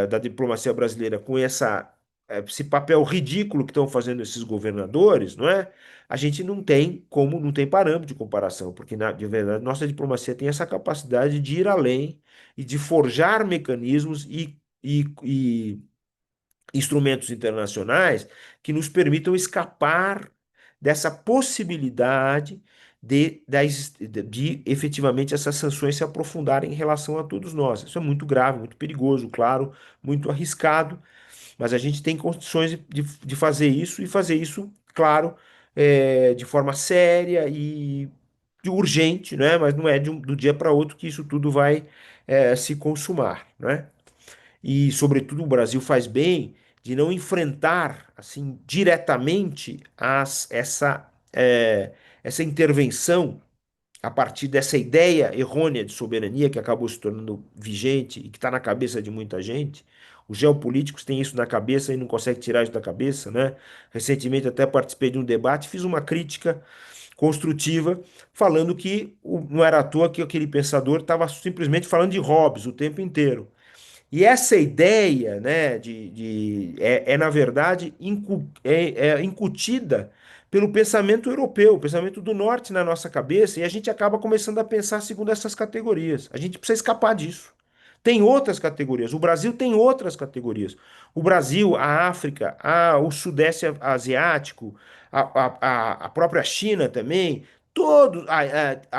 da diplomacia brasileira com esse papel ridículo que estão fazendo esses governadores, não é? A gente não tem como, não tem parâmetro de comparação, porque de verdade nossa diplomacia tem essa capacidade de ir além e de forjar mecanismos e instrumentos internacionais que nos permitam escapar dessa possibilidade de efetivamente essas sanções se aprofundarem em relação a todos nós. Isso é muito grave, muito perigoso, claro, muito arriscado, mas a gente tem condições de fazer isso e fazer isso, claro, de forma séria e urgente, né? Mas não é do dia para outro que isso tudo vai se consumar, né? E, sobretudo, o Brasil faz bem de não enfrentar assim diretamente essa intervenção a partir dessa ideia errônea de soberania que acabou se tornando vigente e que está na cabeça de muita gente. Os geopolíticos têm isso na cabeça e não conseguem tirar isso da cabeça, né? Recentemente até participei de um debate, fiz uma crítica construtiva, falando que não era à toa que aquele pensador estava simplesmente falando de Hobbes o tempo inteiro. E essa ideia, né, na verdade, é incutida pelo pensamento europeu, o pensamento do norte na nossa cabeça, e a gente acaba começando a pensar segundo essas categorias. A gente precisa escapar disso. Tem outras categorias. O Brasil tem outras categorias. O Brasil, a África, o Sudeste Asiático, a própria China também, todos,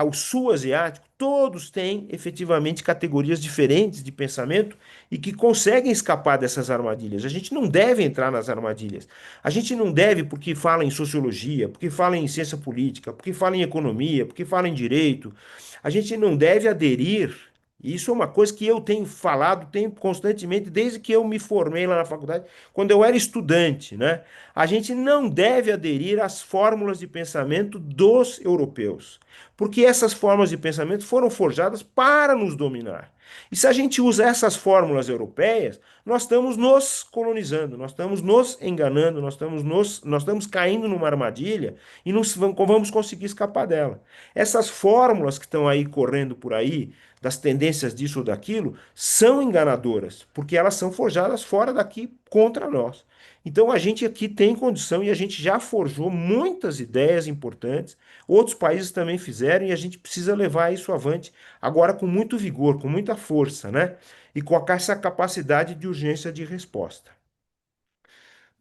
o Sul Asiático, todos têm efetivamente categorias diferentes de pensamento e que conseguem escapar dessas armadilhas. A gente não deve entrar nas armadilhas. A gente não deve porque fala em sociologia, porque fala em ciência política, porque fala em economia, porque fala em direito. A gente não deve aderir. Isso é uma coisa que eu tenho falado, tenho constantemente, desde que eu me formei lá na faculdade, quando eu era estudante, né? A gente não deve aderir às fórmulas de pensamento dos europeus, porque essas formas de pensamento foram forjadas para nos dominar. E se a gente usa essas fórmulas europeias, nós estamos nos colonizando, nós estamos nos enganando, nós estamos caindo numa armadilha e não vamos conseguir escapar dela. Essas fórmulas que estão aí correndo por aí, das tendências disso ou daquilo, são enganadoras, porque elas são forjadas fora daqui contra nós. Então a gente aqui tem condição e a gente já forjou muitas ideias importantes, outros países também fizeram e a gente precisa levar isso avante agora com muito vigor, com muita força, né? E com essa capacidade de urgência de resposta.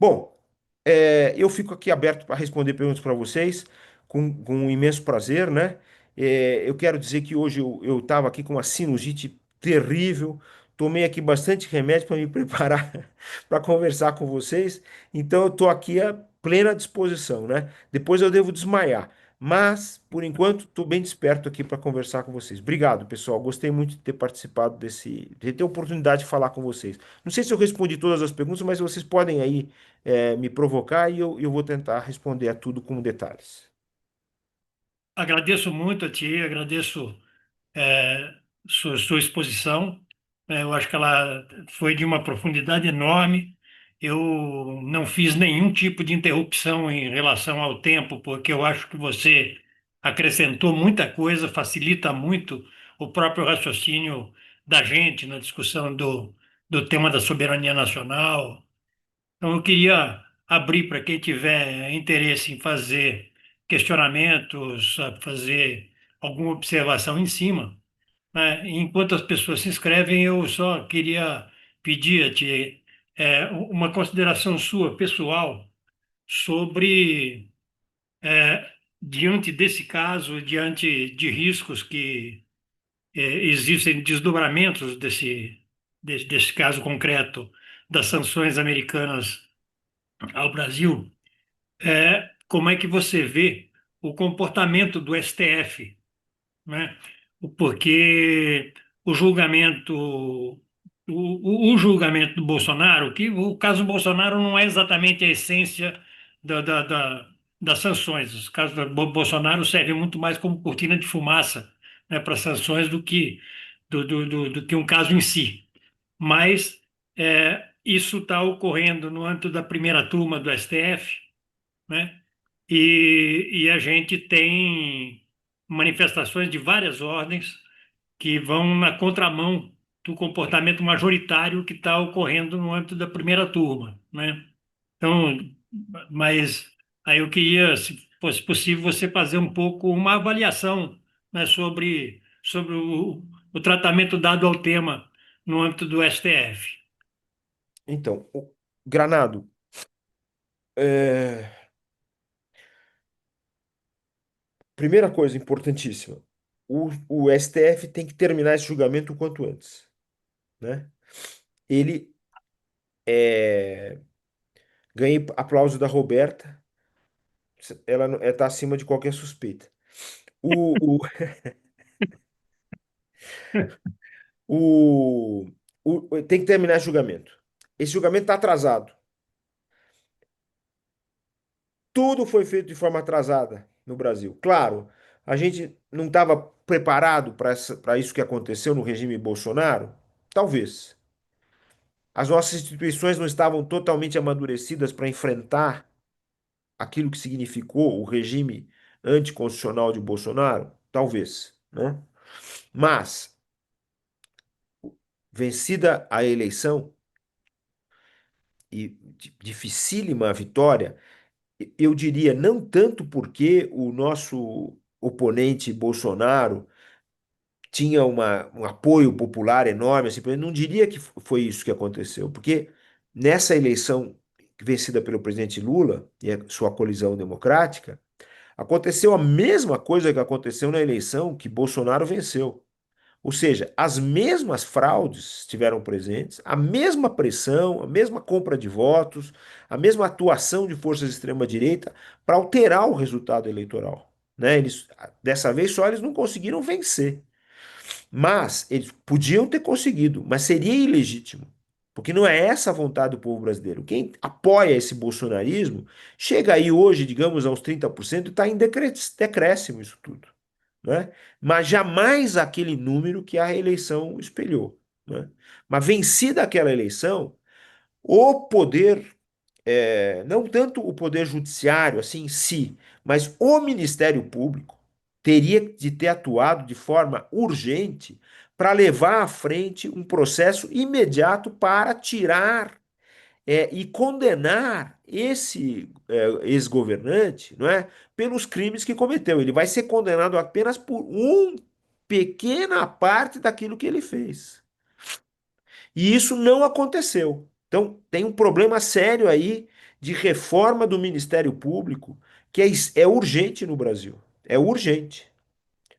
Bom, eu fico aqui aberto para responder perguntas para vocês, com um imenso prazer, né? Eu quero dizer que hoje eu estava aqui com uma sinusite terrível, tomei aqui bastante remédio para me preparar para conversar com vocês, então eu estou aqui à plena disposição, né? Depois eu devo desmaiar, mas por enquanto estou bem desperto aqui para conversar com vocês. Obrigado, pessoal. Gostei muito de ter participado de ter a oportunidade de falar com vocês. Não sei se eu respondi todas as perguntas, mas vocês podem aí me provocar e eu vou tentar responder a tudo com detalhes. Agradeço muito a ti, agradeço é, sua exposição. Eu acho que ela foi de uma profundidade enorme. Eu não fiz nenhum tipo de interrupção em relação ao tempo, porque eu acho que você acrescentou muita coisa, facilita muito o próprio raciocínio da gente na discussão do tema da soberania nacional. Então, eu queria abrir para quem tiver interesse em fazer questionamentos, fazer alguma observação em cima, né? Enquanto as pessoas se inscrevem, eu só queria pedir a ti uma consideração sua pessoal sobre, diante desse caso, diante de riscos que existem, desdobramentos desse caso concreto das sanções americanas ao Brasil, como é que você vê o comportamento do STF, né? Porque o julgamento, o julgamento do Bolsonaro, que o caso Bolsonaro não é exatamente a essência das sanções. Os casos do Bolsonaro servem muito mais como cortina de fumaça, né, para sanções do que um caso em si. Mas isso está ocorrendo no âmbito da primeira turma do STF, né? E a gente tem manifestações de várias ordens que vão na contramão do comportamento majoritário que está ocorrendo no âmbito da primeira turma, né? Então, mas aí eu queria, se fosse possível, você fazer um pouco uma avaliação, né, sobre o tratamento dado ao tema no âmbito do STF. Então, Granado, é, primeira coisa importantíssima, o STF tem que terminar esse julgamento o quanto antes, né? Ele ganha aplauso da Roberta, ela está acima de qualquer suspeita. O, o, o, tem que terminar esse julgamento. Esse julgamento está atrasado. Tudo foi feito de forma atrasada no Brasil. Claro, a gente não estava preparado para isso que aconteceu no regime Bolsonaro? Talvez. As nossas instituições não estavam totalmente amadurecidas para enfrentar aquilo que significou o regime anticonstitucional de Bolsonaro? Talvez, né? Mas, vencida a eleição e dificílima a vitória, eu diria não tanto porque o nosso oponente Bolsonaro tinha um apoio popular enorme, assim, eu não diria que foi isso que aconteceu, porque nessa eleição vencida pelo presidente Lula e a sua colisão democrática, aconteceu a mesma coisa que aconteceu na eleição que Bolsonaro venceu. Ou seja, as mesmas fraudes estiveram presentes, a mesma pressão, a mesma compra de votos, a mesma atuação de forças de extrema-direita para alterar o resultado eleitoral. Né? Dessa vez só eles não conseguiram vencer. Mas eles podiam ter conseguido, mas seria ilegítimo. Porque não é essa a vontade do povo brasileiro. Quem apoia esse bolsonarismo chega aí hoje, digamos, aos 30% e está em decréscimo isso tudo. Né? Mas jamais aquele número que a eleição espelhou. Né? Mas vencida aquela eleição, o poder não tanto o poder judiciário assim em si, mas o Ministério Público teria de ter atuado de forma urgente para levar à frente um processo imediato para tirar e condenar esse ex-governante, não é, pelos crimes que cometeu. Ele vai ser condenado apenas por uma pequena parte daquilo que ele fez. E isso não aconteceu. Então, tem um problema sério aí de reforma do Ministério Público que é urgente no Brasil. É urgente,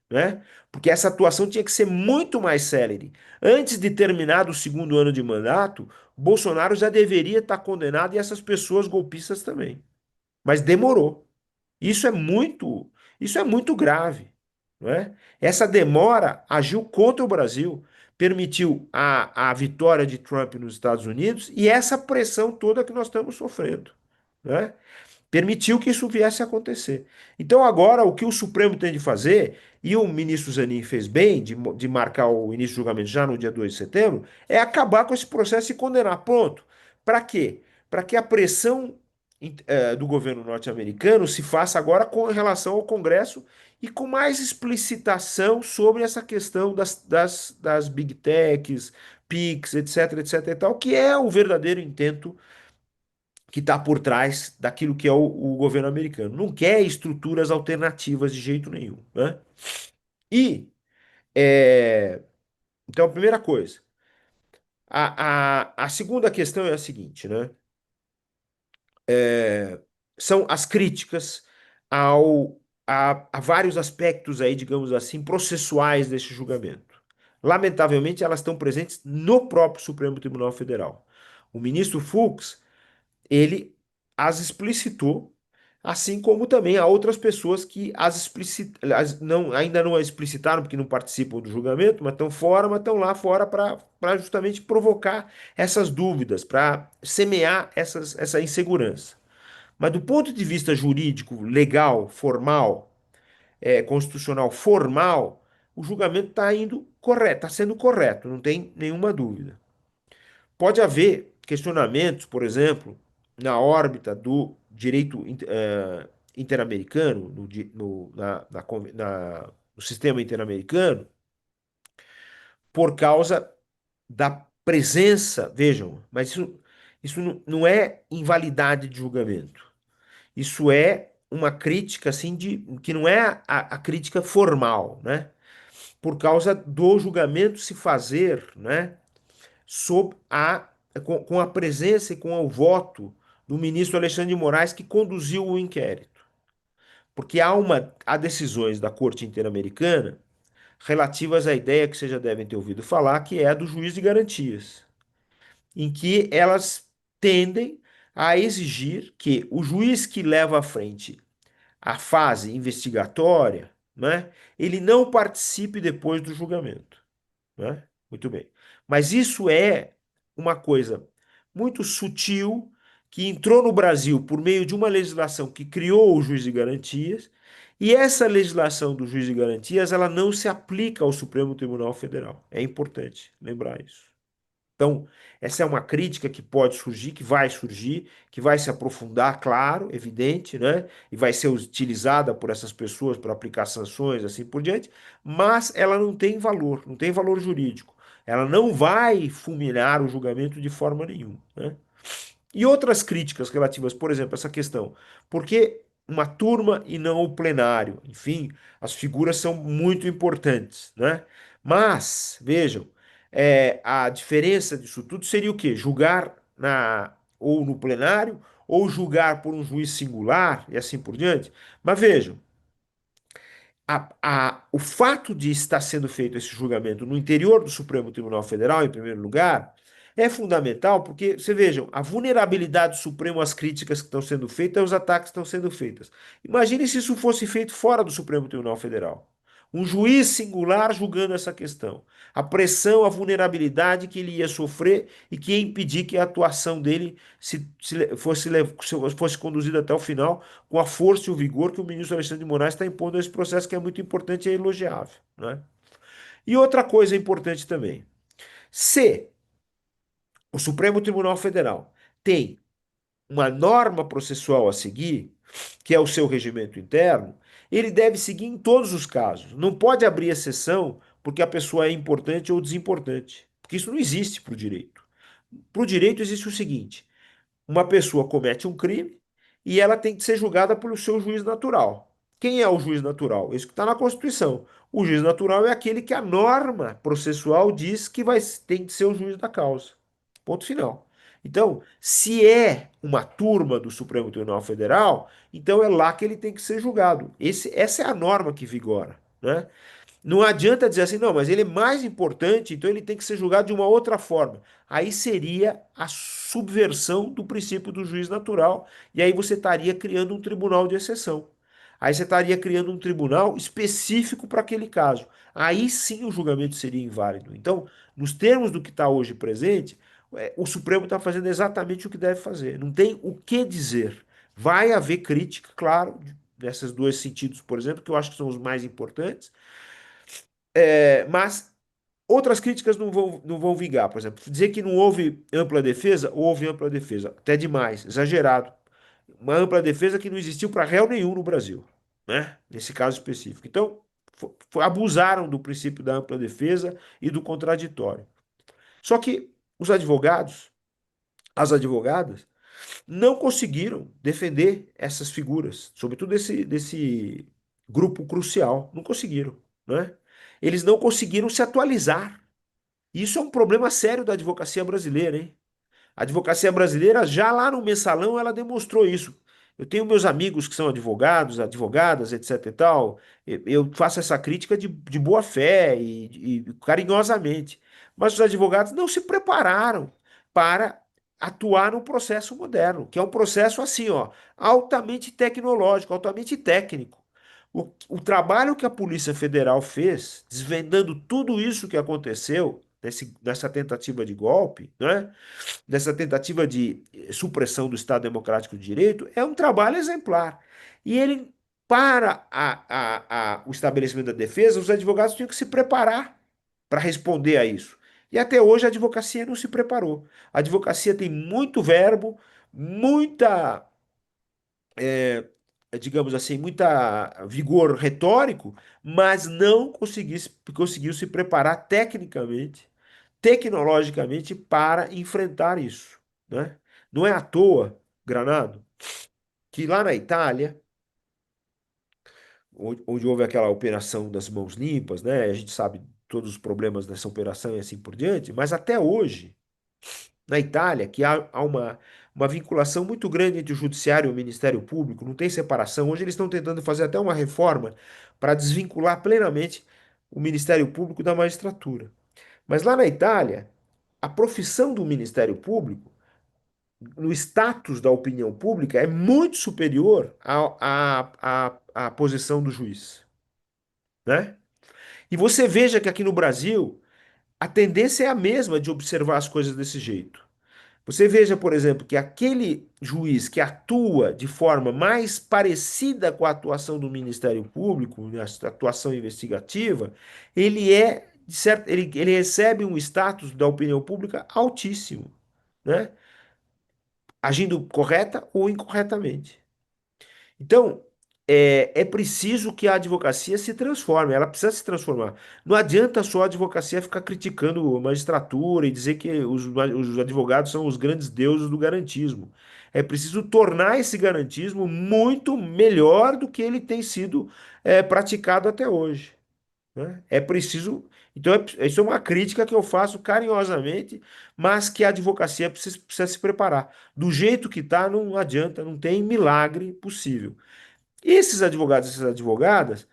né? Porque essa atuação tinha que ser muito mais célere. Antes de terminar o segundo ano de mandato, Bolsonaro já deveria estar condenado e essas pessoas golpistas também. Mas demorou. Isso é muito, isso é muito grave, não é? Essa demora agiu contra o Brasil, permitiu a vitória de Trump nos Estados Unidos e essa pressão toda que nós estamos sofrendo, né? Permitiu que isso viesse a acontecer. Então, agora, o que o Supremo tem de fazer, e o ministro Zanin fez bem de marcar o início do julgamento já no dia 2 de setembro, é acabar com esse processo e condenar. Pronto. Para quê? Para que a pressão do governo norte-americano se faça agora com relação ao Congresso e com mais explicitação sobre essa questão das big techs, PICs, etc, etc e tal, que é o verdadeiro intento que está por trás daquilo que é o governo americano. Não quer estruturas alternativas de jeito nenhum, né? E, é, então, a primeira coisa. A segunda questão é a seguinte, né? São as críticas a vários aspectos aí, digamos assim, processuais desse julgamento. Lamentavelmente, elas estão presentes no próprio Supremo Tribunal Federal. O ministro Fux, ele as explicitou, assim como também há outras pessoas que ainda não as explicitaram porque não participam do julgamento, mas estão fora, mas estão lá fora para justamente provocar essas dúvidas, para semear essa insegurança. Mas do ponto de vista jurídico, legal, formal, constitucional formal, o julgamento está indo correto, está sendo correto, não tem nenhuma dúvida. Pode haver questionamentos, por exemplo, na órbita do direito interamericano, no sistema interamericano, por causa da presença, vejam, mas isso não é invalidade de julgamento. Isso é uma crítica assim que não é a crítica formal, né? Por causa do julgamento se fazer, né? Sob com a presença e com o voto do ministro Alexandre de Moraes que conduziu o inquérito. Porque há decisões da Corte Interamericana relativas à ideia que vocês já devem ter ouvido falar, que é a do juiz de garantias, em que elas tendem a exigir que o juiz que leva à frente a fase investigatória, né, ele não participe depois do julgamento, né? Muito bem. Mas isso é uma coisa muito sutil que entrou no Brasil por meio de uma legislação que criou o juiz de garantias, e essa legislação do juiz de garantias, ela não se aplica ao Supremo Tribunal Federal. É importante lembrar isso. Então, essa é uma crítica que pode surgir, que vai se aprofundar, claro, evidente, né? E vai ser utilizada por essas pessoas para aplicar sanções, assim por diante, mas ela não tem valor, não tem valor jurídico. Ela não vai fulminar o julgamento de forma nenhuma, né? E outras críticas relativas, por exemplo, essa questão, por que uma turma e não o plenário? Enfim, as figuras são muito importantes, né? Mas, vejam, a diferença disso tudo seria o quê? Julgar ou no plenário, ou julgar por um juiz singular, e assim por diante. Mas vejam, o fato de estar sendo feito esse julgamento no interior do Supremo Tribunal Federal, em primeiro lugar, é fundamental porque, você vejam, a vulnerabilidade do Supremo às críticas que estão sendo feitas, aos ataques que estão sendo feitos. Imagine se isso fosse feito fora do Supremo Tribunal Federal. Um juiz singular julgando essa questão. A pressão, a vulnerabilidade que ele ia sofrer e que ia impedir que a atuação dele fosse conduzida até o final com a força e o vigor que o ministro Alexandre de Moraes está impondo a esse processo que é muito importante e é elogiável, né? E outra coisa importante também. Se o Supremo Tribunal Federal tem uma norma processual a seguir, que é o seu regimento interno, ele deve seguir em todos os casos. Não pode abrir exceção porque a pessoa é importante ou desimportante. Porque isso não existe para o direito. Para o direito existe o seguinte: uma pessoa comete um crime e ela tem que ser julgada pelo seu juiz natural. Quem é o juiz natural? Isso que está na Constituição. O juiz natural é aquele que a norma processual diz que tem que ser o juiz da causa. Ponto final. Então, se é uma turma do Supremo Tribunal Federal, então é lá que ele tem que ser julgado. Essa é a norma que vigora, né? Não adianta dizer assim, não, mas ele é mais importante, então ele tem que ser julgado de uma outra forma. Aí seria a subversão do princípio do juiz natural, e aí você estaria criando um tribunal de exceção. Aí você estaria criando um tribunal específico para aquele caso. Aí sim o julgamento seria inválido. Então, nos termos do que está hoje presente, o Supremo está fazendo exatamente o que deve fazer. Não tem o que dizer. Vai haver crítica, claro, nesses dois sentidos, por exemplo, que eu acho que são os mais importantes. Mas outras críticas não vão vingar. Por exemplo, dizer que não houve ampla defesa, houve ampla defesa. Até demais, exagerado. Uma ampla defesa que não existiu para réu nenhum no Brasil, né? Nesse caso específico. Então, abusaram do princípio da ampla defesa e do contraditório. Só que os advogados, as advogadas, não conseguiram defender essas figuras, sobretudo desse grupo crucial. Não conseguiram, né? Eles não conseguiram se atualizar. Isso é um problema sério da advocacia brasileira, hein? A advocacia brasileira, já lá no mensalão, ela demonstrou isso. Eu tenho meus amigos que são advogados, advogadas, etc e tal. Eu faço essa crítica de boa fé e carinhosamente. Mas os advogados não se prepararam para atuar no processo moderno, que é um processo assim, ó, altamente tecnológico, altamente técnico. O trabalho que a Polícia Federal fez, desvendando tudo isso que aconteceu nessa tentativa de golpe, né? Nessa tentativa de supressão do Estado Democrático de Direito, é um trabalho exemplar. E ele, para o estabelecimento da defesa, os advogados tinham que se preparar para responder a isso. E até hoje a advocacia não se preparou. A advocacia tem muito verbo, muita, digamos assim, muita vigor retórico, mas não conseguiu se preparar tecnologicamente para enfrentar isso, né? Não é à toa, Granado, que lá na Itália, onde houve aquela operação das mãos limpas, né? A gente sabe todos os problemas dessa operação e assim por diante, mas até hoje, na Itália, que há uma vinculação muito grande entre o judiciário e o Ministério Público, não tem separação. Hoje eles estão tentando fazer até uma reforma para desvincular plenamente o Ministério Público da magistratura. Mas lá na Itália, a profissão do Ministério Público, no status da opinião pública, é muito superior à posição do juiz, né? E você veja que aqui no Brasil, a tendência é a mesma de observar as coisas desse jeito. Você veja, por exemplo, que aquele juiz que atua de forma mais parecida com a atuação do Ministério Público, né, a atuação investigativa, ele é, de certo, ele recebe um status da opinião pública altíssimo, né? Agindo correta ou incorretamente. Então, é preciso que a advocacia se transforme, ela precisa se transformar. Não adianta só a advocacia ficar criticando a magistratura e dizer que os advogados são os grandes deuses do garantismo. É preciso tornar esse garantismo muito melhor do que ele tem sido praticado até hoje, né? É preciso. Então, isso é uma crítica que eu faço carinhosamente, mas que a advocacia precisa se preparar. Do jeito que está, não adianta, não tem milagre possível. Esses advogados e essas advogadas,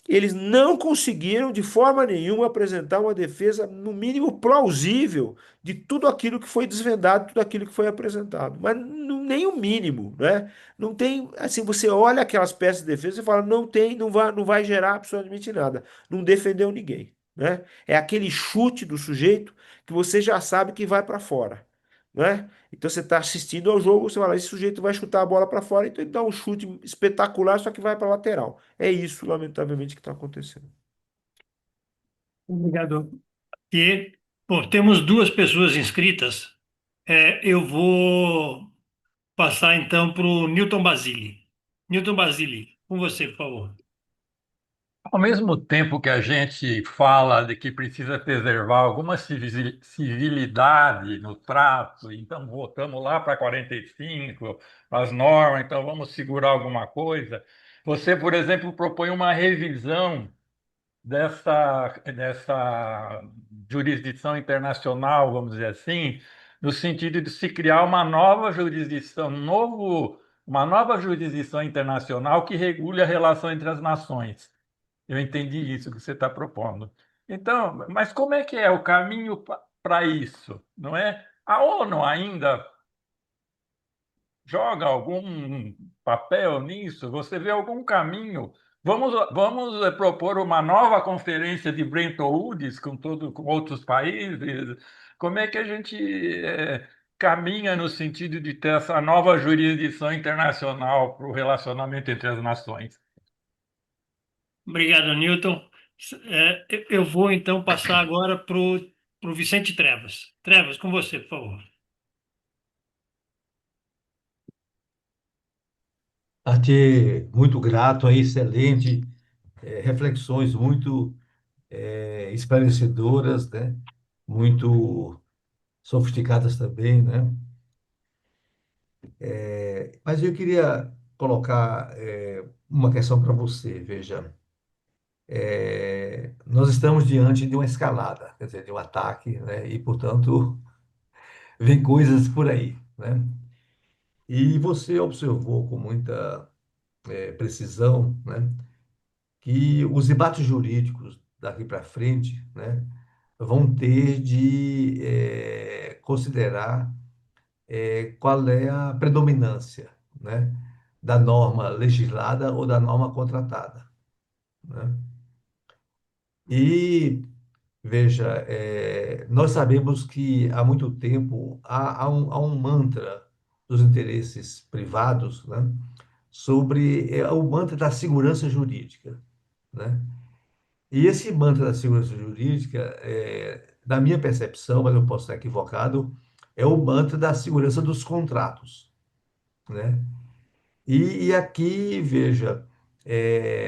eles não conseguiram de forma nenhuma apresentar uma defesa, no mínimo plausível, de tudo aquilo que foi desvendado, tudo aquilo que foi apresentado. Mas nem o mínimo, né? Não tem, assim, você olha aquelas peças de defesa e fala, não tem, não vai gerar absolutamente nada. Não defendeu ninguém, né? É aquele chute do sujeito que você já sabe que vai para fora, né? Então você está assistindo ao jogo, você fala, esse sujeito vai chutar a bola para fora, então ele dá um chute espetacular, só que vai para lateral. É isso, lamentavelmente, que está acontecendo. Obrigado. E, bom, temos duas pessoas inscritas. Eu vou passar então para o Newton Basile. Newton Basile, com você, por favor. Ao mesmo tempo que a gente fala de que precisa preservar alguma civilidade no trato, então voltamos lá para 45, as normas, então vamos segurar alguma coisa. Você, por exemplo, propõe uma revisão dessa jurisdição internacional, vamos dizer assim, no sentido de se criar uma nova jurisdição, uma nova jurisdição internacional que regule a relação entre as nações. Eu entendi isso que você está propondo. Então, mas como é que é o caminho para isso, não é? A ONU ainda joga algum papel nisso? Você vê algum caminho? Vamos propor uma nova conferência de Bretton Woods com outros países? Como é que a gente caminha no sentido de ter essa nova jurisdição internacional para o relacionamento entre as nações? Obrigado, Newton. Eu vou então passar agora para o Vicente Trevas. Trevas, com você, por favor. Arte, muito grato, aí, excelente, reflexões muito esclarecedoras, né? Muito sofisticadas também, né? Mas eu queria colocar uma questão para você, veja. Nós estamos diante de uma escalada, quer dizer, de um ataque, né? E, portanto, vem coisas por aí, né? E você observou com muita precisão, né, que os embates jurídicos daqui para frente, né, vão ter de considerar qual é a predominância, né, da norma legislada ou da norma contratada, né? E veja, nós sabemos que há muito tempo há um mantra dos interesses privados, né, sobre o mantra da segurança jurídica, né? E esse mantra da segurança jurídica, na minha percepção, mas eu posso estar equivocado, é o mantra da segurança dos contratos, né? E aqui, veja,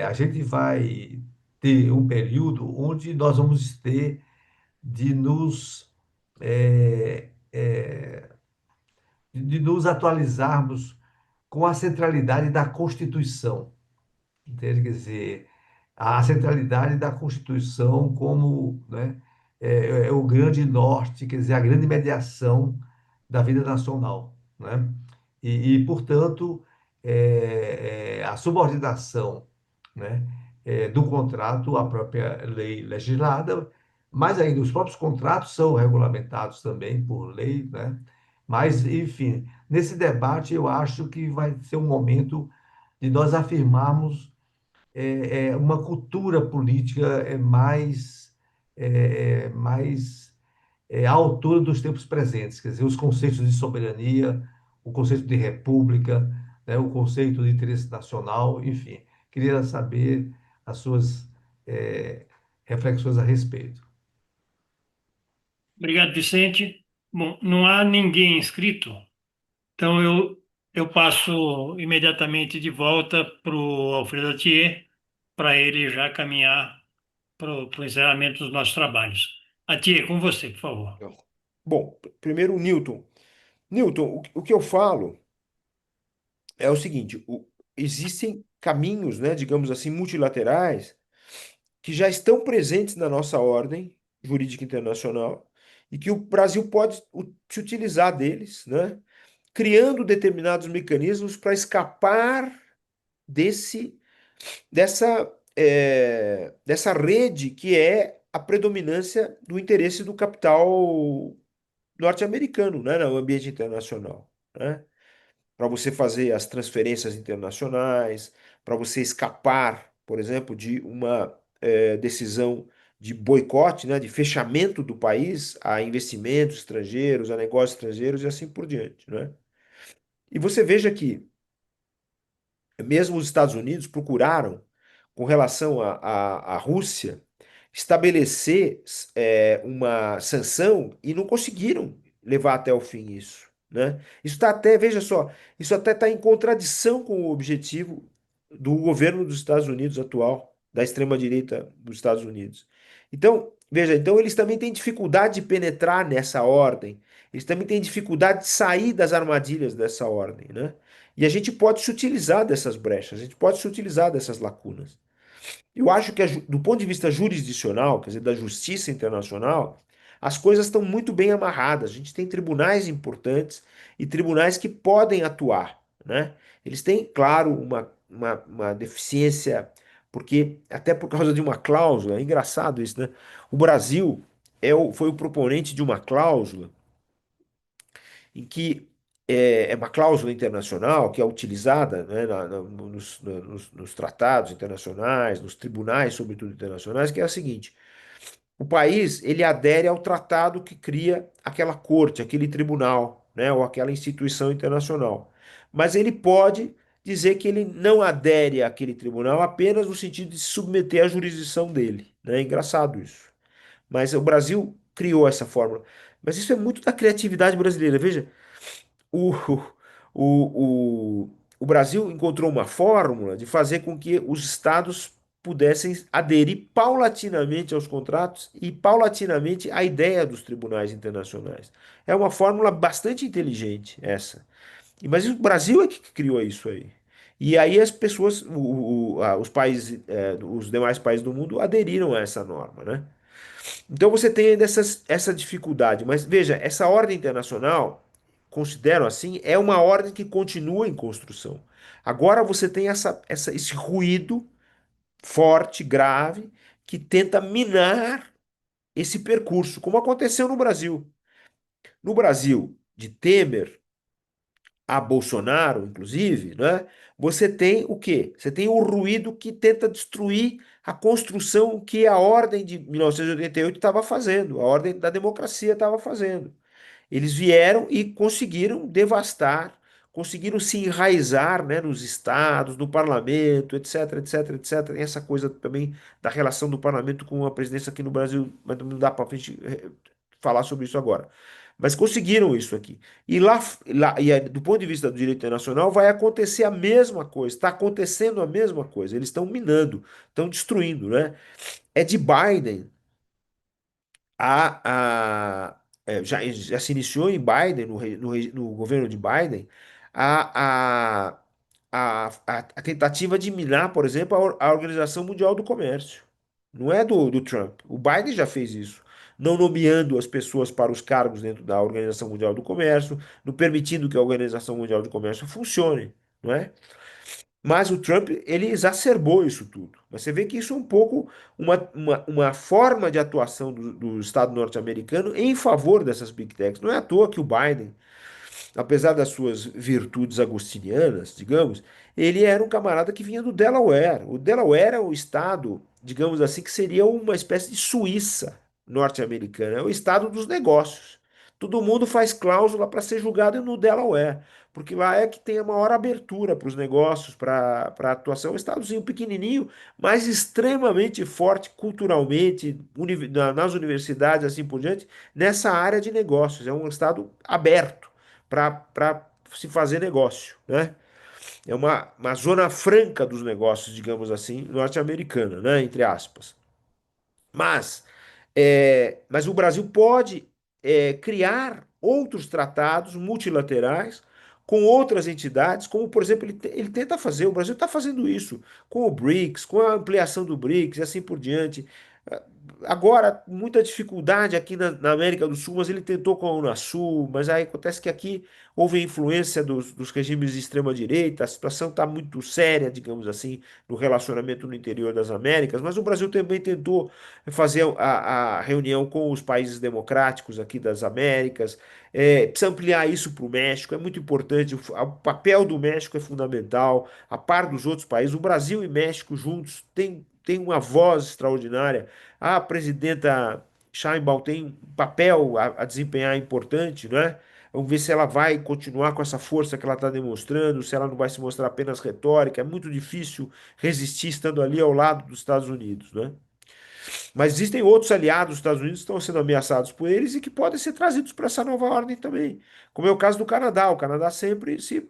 a gente vai ter um período onde nós vamos ter de eh, eh, nos atualizarmos com a centralidade da Constituição, entende? Quer dizer, a centralidade da Constituição como, né, é o grande norte, quer dizer, a grande mediação da vida nacional. né? Portanto, a subordinação, né, do contrato à própria lei legislada, mas ainda os próprios contratos são regulamentados também por lei, né? Mas, enfim, nesse debate eu acho que vai ser um momento de nós afirmarmos uma cultura política mais à altura dos tempos presentes, quer dizer, os conceitos de soberania, o conceito de república, né, o conceito de interesse nacional, enfim. Queria saber as suas reflexões a respeito. Obrigado, Vicente. Bom, não há ninguém inscrito, então eu passo imediatamente de volta para o Alfredo Atier, para ele já caminhar para o encerramento dos nossos trabalhos. Atier, com você, por favor. Bom, primeiro o Newton. Newton, o que eu falo é o seguinte: existem caminhos, né, digamos assim, multilaterais que já estão presentes na nossa ordem jurídica internacional e que o Brasil pode se utilizar deles, né, criando determinados mecanismos para escapar dessa rede que é a predominância do interesse do capital norte-americano, né, no ambiente internacional, né? Para você fazer as transferências internacionais, para você escapar, por exemplo, de uma decisão de boicote, né, de fechamento do país a investimentos estrangeiros, a negócios estrangeiros e assim por diante, né? E você veja que mesmo os Estados Unidos procuraram, com relação à Rússia, estabelecer uma sanção e não conseguiram levar até o fim isso, né? Isso está até, veja só, isso até está em contradição com o objetivo do governo dos Estados Unidos atual, da extrema-direita dos Estados Unidos. Então, veja, então eles também têm dificuldade de penetrar nessa ordem, eles também têm dificuldade de sair das armadilhas dessa ordem, né? E a gente pode se utilizar dessas brechas, a gente pode se utilizar dessas lacunas. Eu acho que, do ponto de vista jurisdicional, quer dizer, da justiça internacional, as coisas estão muito bem amarradas. A gente tem tribunais importantes e tribunais que podem atuar, né? Eles têm, claro, uma deficiência, porque até por causa de uma cláusula, é engraçado isso, né? O Brasil foi o proponente de uma cláusula em que é uma cláusula internacional que é utilizada, né, nos tratados internacionais, nos tribunais, sobretudo internacionais, que é a seguinte: o país ele adere ao tratado que cria aquela corte, aquele tribunal, né, ou aquela instituição internacional. Mas ele pode dizer que ele não adere àquele tribunal apenas no sentido de se submeter à jurisdição dele. Né? É engraçado isso. Mas o Brasil criou essa fórmula. Mas isso é muito da criatividade brasileira. Veja, o, o Brasil encontrou uma fórmula de fazer com que os estados pudessem aderir paulatinamente aos contratos e paulatinamente à ideia dos tribunais internacionais. É uma fórmula bastante inteligente essa. Mas o Brasil é que criou isso aí. E aí as pessoas, os países, os demais países do mundo aderiram a essa norma, né? Então você tem ainda essa dificuldade, mas veja, essa ordem internacional, considero assim, é uma ordem que continua em construção. Agora você tem esse ruído forte, grave, que tenta minar esse percurso, como aconteceu no Brasil. No Brasil, de Temer a Bolsonaro, inclusive, né? Você tem o quê? Você tem o ruído que tenta destruir a construção que a ordem de 1988 estava fazendo, a ordem da democracia estava fazendo. Eles vieram e conseguiram devastar, conseguiram se enraizar, né, nos estados, no parlamento, etc, etc, etc. E essa coisa também da relação do parlamento com a presidência aqui no Brasil, mas não dá para a gente falar sobre isso agora. Mas conseguiram isso aqui. Do ponto de vista do direito internacional, vai acontecer a mesma coisa. Está acontecendo a mesma coisa. Eles estão minando, estão destruindo, né? É de Biden já se iniciou em Biden, no governo de Biden, a, a, a tentativa de minar, por exemplo, a Organização Mundial do Comércio. Não é do Trump. O Biden já fez isso. não nomeando as pessoas para os cargos dentro da Organização Mundial do Comércio, não permitindo que a Organização Mundial do Comércio funcione, não é? Mas o Trump, ele exacerbou isso tudo. Mas você vê que isso é um pouco uma forma de atuação do Estado norte-americano em favor dessas big techs. Não é à toa que o Biden, apesar das suas virtudes agostinianas, digamos, ele era um camarada que vinha do Delaware. O Delaware é o estado, digamos assim, que seria uma espécie de Suíça norte-americana. É o estado dos negócios. Todo mundo faz cláusula para ser julgado no Delaware, porque lá é que tem a maior abertura para os negócios, para a atuação. É um estadozinho pequenininho, mas extremamente forte culturalmente, nas universidades, assim por diante, nessa área de negócios. É um estado aberto para se fazer negócio, né? É uma zona franca dos negócios, digamos assim, norte-americana, né? Entre aspas. Mas, mas o Brasil pode criar outros tratados multilaterais com outras entidades, como, por exemplo, ele tenta fazer, o Brasil está fazendo isso com o BRICS, com a ampliação do BRICS e assim por diante. Agora, muita dificuldade aqui na América do Sul, mas ele tentou com a Unasul, mas aí acontece que aqui houve influência dos regimes de extrema-direita, a situação está muito séria, digamos assim, no relacionamento no interior das Américas, mas o Brasil também tentou fazer a reunião com os países democráticos aqui das Américas, precisa ampliar isso para o México, é muito importante, o papel do México é fundamental, a par dos outros países, o Brasil e México juntos têm uma voz extraordinária, a presidenta Sheinbaum tem um papel a desempenhar importante, né? Vamos ver se ela vai continuar com essa força que ela está demonstrando, se ela não vai se mostrar apenas retórica. É muito difícil resistir estando ali ao lado dos Estados Unidos, né? Mas existem outros aliados dos Estados Unidos que estão sendo ameaçados por eles e que podem ser trazidos para essa nova ordem também, como é o caso do Canadá. O Canadá sempre se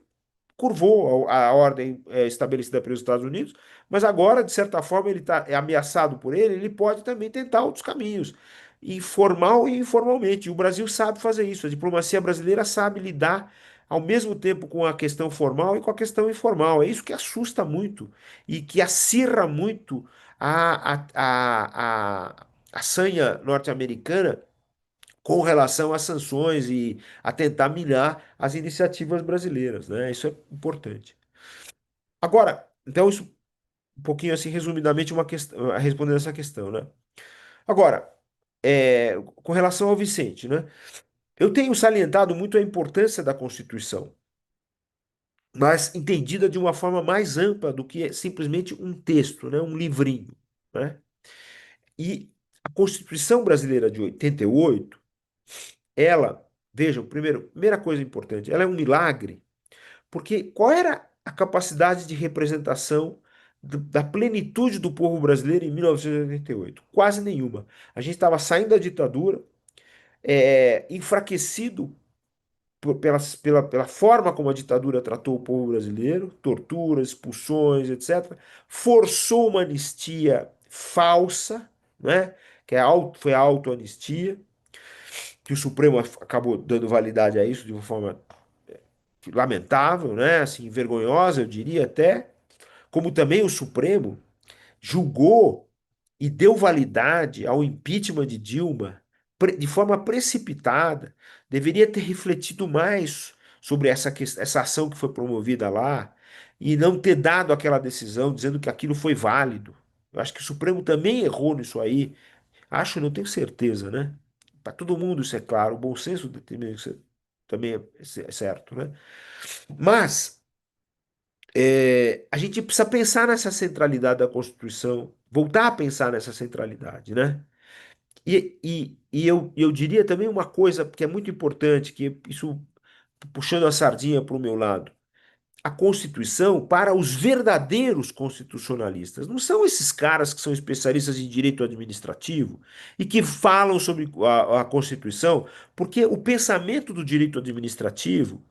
curvou a ordem estabelecida pelos Estados Unidos, mas agora, de certa forma, é ameaçado por ele pode também tentar outros caminhos, informal e informalmente. E o Brasil sabe fazer isso, a diplomacia brasileira sabe lidar ao mesmo tempo com a questão formal e com a questão informal. É isso que assusta muito e que acirra muito a sanha norte-americana com relação às sanções e a tentar minar as iniciativas brasileiras, né? Isso é importante. Agora, então isso um pouquinho assim, resumidamente, uma questão, respondendo essa questão, né? Agora, com relação ao Vicente, né? Eu tenho salientado muito a importância da Constituição, mas entendida de uma forma mais ampla do que simplesmente um texto, né? Um livrinho, né? E a Constituição Brasileira de 88, ela, vejam, primeira coisa importante, ela é um milagre. Porque qual era a capacidade de representação da plenitude do povo brasileiro em 1988? Quase nenhuma. A gente estava saindo da ditadura, enfraquecido pela forma como a ditadura tratou o povo brasileiro, torturas, expulsões, etc. Forçou uma anistia falsa, né? Que foi a autoanistia, que o Supremo acabou dando validade a isso de uma forma lamentável, né? Assim, vergonhosa, eu diria até, como também o Supremo julgou e deu validade ao impeachment de Dilma de forma precipitada, deveria ter refletido mais sobre essa ação que foi promovida lá e não ter dado aquela decisão dizendo que aquilo foi válido. Eu acho que o Supremo também errou nisso aí. Acho, não tenho certeza, né? Para todo mundo isso é claro, o bom senso determina que isso também é certo, né? Mas a gente precisa pensar nessa centralidade da Constituição, voltar a pensar nessa centralidade, né? E eu diria também uma coisa que é muito importante, que isso puxando a sardinha para o meu lado. A Constituição, para os verdadeiros constitucionalistas, não são esses caras que são especialistas em direito administrativo e que falam sobre a Constituição, porque o pensamento do direito administrativo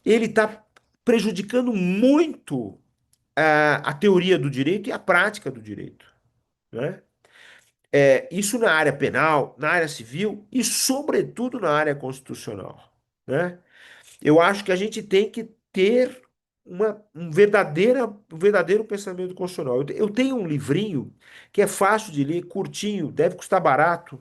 ele está prejudicando muito a teoria do direito e a prática do direito, né? Isso na área penal, na área civil e, sobretudo, na área constitucional, né? Eu acho que a gente tem que ter um verdadeiro pensamento constitucional. Eu tenho um livrinho que é fácil de ler, curtinho, deve custar barato,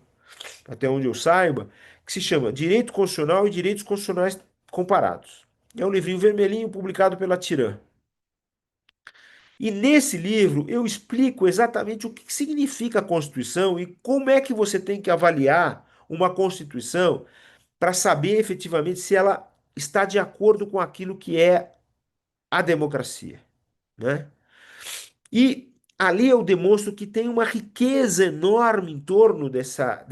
até onde eu saiba, que se chama Direito Constitucional e Direitos Constitucionais Comparados. É um livrinho vermelhinho publicado pela Tiran. E nesse livro eu explico exatamente o que significa a Constituição e como é que você tem que avaliar uma Constituição para saber efetivamente se ela está de acordo com aquilo que é a democracia, né? E ali eu demonstro que tem uma riqueza enorme em torno dessa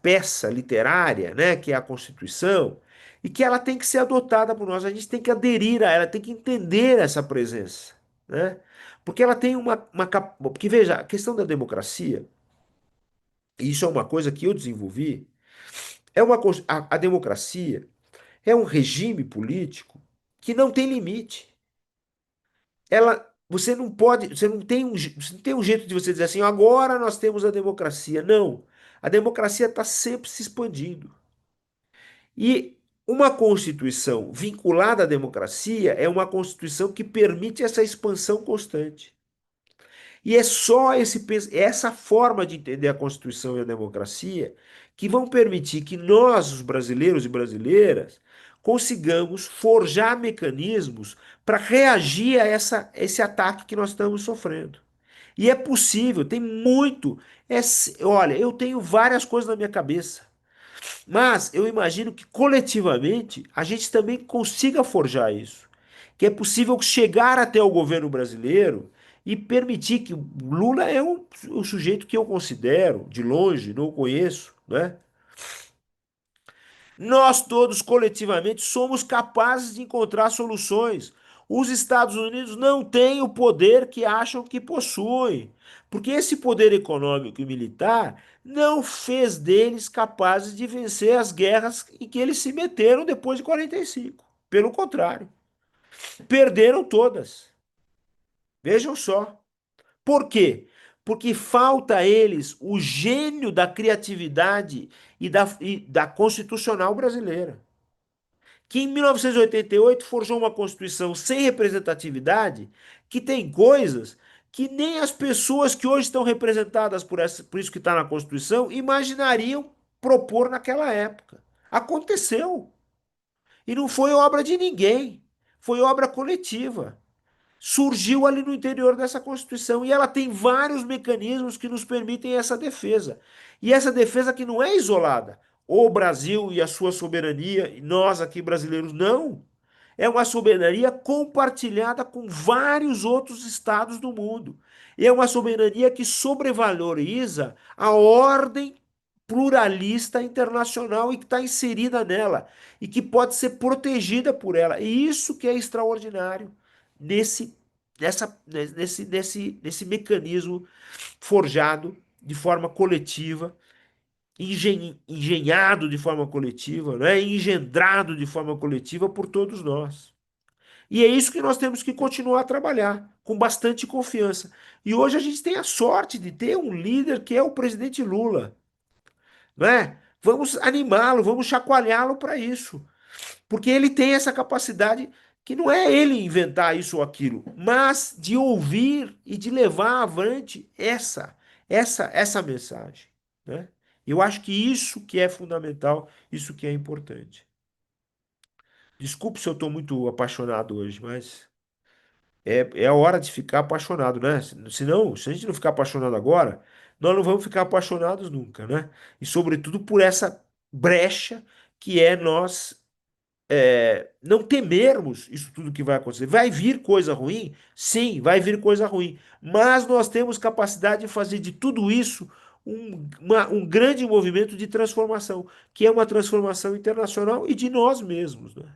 peça literária, né, que é a Constituição, e que ela tem que ser adotada por nós, a gente tem que aderir a ela, tem que entender essa presença, né? Porque ela tem porque veja, a questão da democracia, e isso é uma coisa que eu desenvolvi, a democracia é um regime político que não tem limite. Você não pode, você não tem um jeito de você dizer assim, agora nós temos a democracia. Não. A democracia está sempre se expandindo. E uma constituição vinculada à democracia é uma constituição que permite essa expansão constante. E é só essa forma de entender a Constituição e a democracia que vão permitir que nós, os brasileiros e brasileiras, consigamos forjar mecanismos para reagir a esse ataque que nós estamos sofrendo. E é possível, tem muito. Olha, eu tenho várias coisas na minha cabeça. Mas eu imagino que coletivamente a gente também consiga forjar isso. Que é possível chegar até o governo brasileiro e permitir que Lula é o sujeito que eu considero, de longe, não o conheço, né? Nós todos coletivamente somos capazes de encontrar soluções. Os Estados Unidos não têm o poder que acham que possuem, porque esse poder econômico e militar não fez deles capazes de vencer as guerras em que eles se meteram depois de 45. Pelo contrário, perderam todas. Vejam só. Por quê? Porque falta a eles o gênio da criatividade e da constitucional brasileira, que em 1988 forjou uma Constituição sem representatividade, que tem coisas que nem as pessoas que hoje estão representadas por isso que está na Constituição imaginariam propor naquela época. Aconteceu. E não foi obra de ninguém, foi obra coletiva. Surgiu ali no interior dessa Constituição e ela tem vários mecanismos que nos permitem essa defesa. E essa defesa que não é isolada. O Brasil e a sua soberania, e nós aqui brasileiros, não. É uma soberania compartilhada com vários outros estados do mundo. E é uma soberania que sobrevaloriza a ordem pluralista internacional e que está inserida nela e que pode ser protegida por ela. E isso que é extraordinário nesse, nesse mecanismo forjado de forma coletiva, engenhado de forma coletiva, né? Engendrado de forma coletiva por todos nós. E é isso que nós temos que continuar a trabalhar, com bastante confiança. E hoje a gente tem a sorte de ter um líder que é o presidente Lula, né? Vamos animá-lo, vamos chacoalhá-lo para isso. Porque ele tem essa capacidade que não é ele inventar isso ou aquilo, mas de ouvir e de levar avante essa mensagem, né? Eu acho que isso que é fundamental, isso que é importante. Desculpe se eu estou muito apaixonado hoje, mas é a hora de ficar apaixonado, né? Senão, se a gente não ficar apaixonado agora, nós não vamos ficar apaixonados nunca, né? E sobretudo por essa brecha que é nós não temermos isso tudo que vai acontecer. Vai vir coisa ruim? Sim, vai vir coisa ruim. Mas nós temos capacidade de fazer de tudo isso um grande movimento de transformação, que é uma transformação internacional e de nós mesmos, né?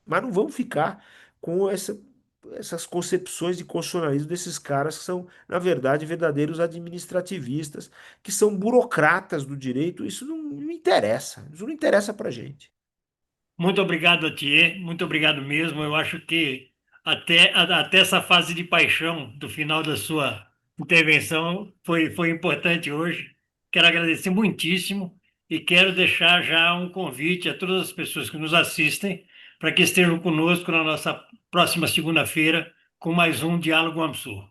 Mas não vamos ficar com essas concepções de constitucionalismo desses caras que são, na verdade, verdadeiros administrativistas, que são burocratas do direito. Isso não interessa. Isso não interessa para gente. Muito obrigado a ti, muito obrigado mesmo. Eu acho que até essa fase de paixão do final da sua intervenção foi importante hoje. Quero agradecer muitíssimo e quero deixar já um convite a todas as pessoas que nos assistem para que estejam conosco na nossa próxima segunda-feira com mais um Diálogo AMSUR.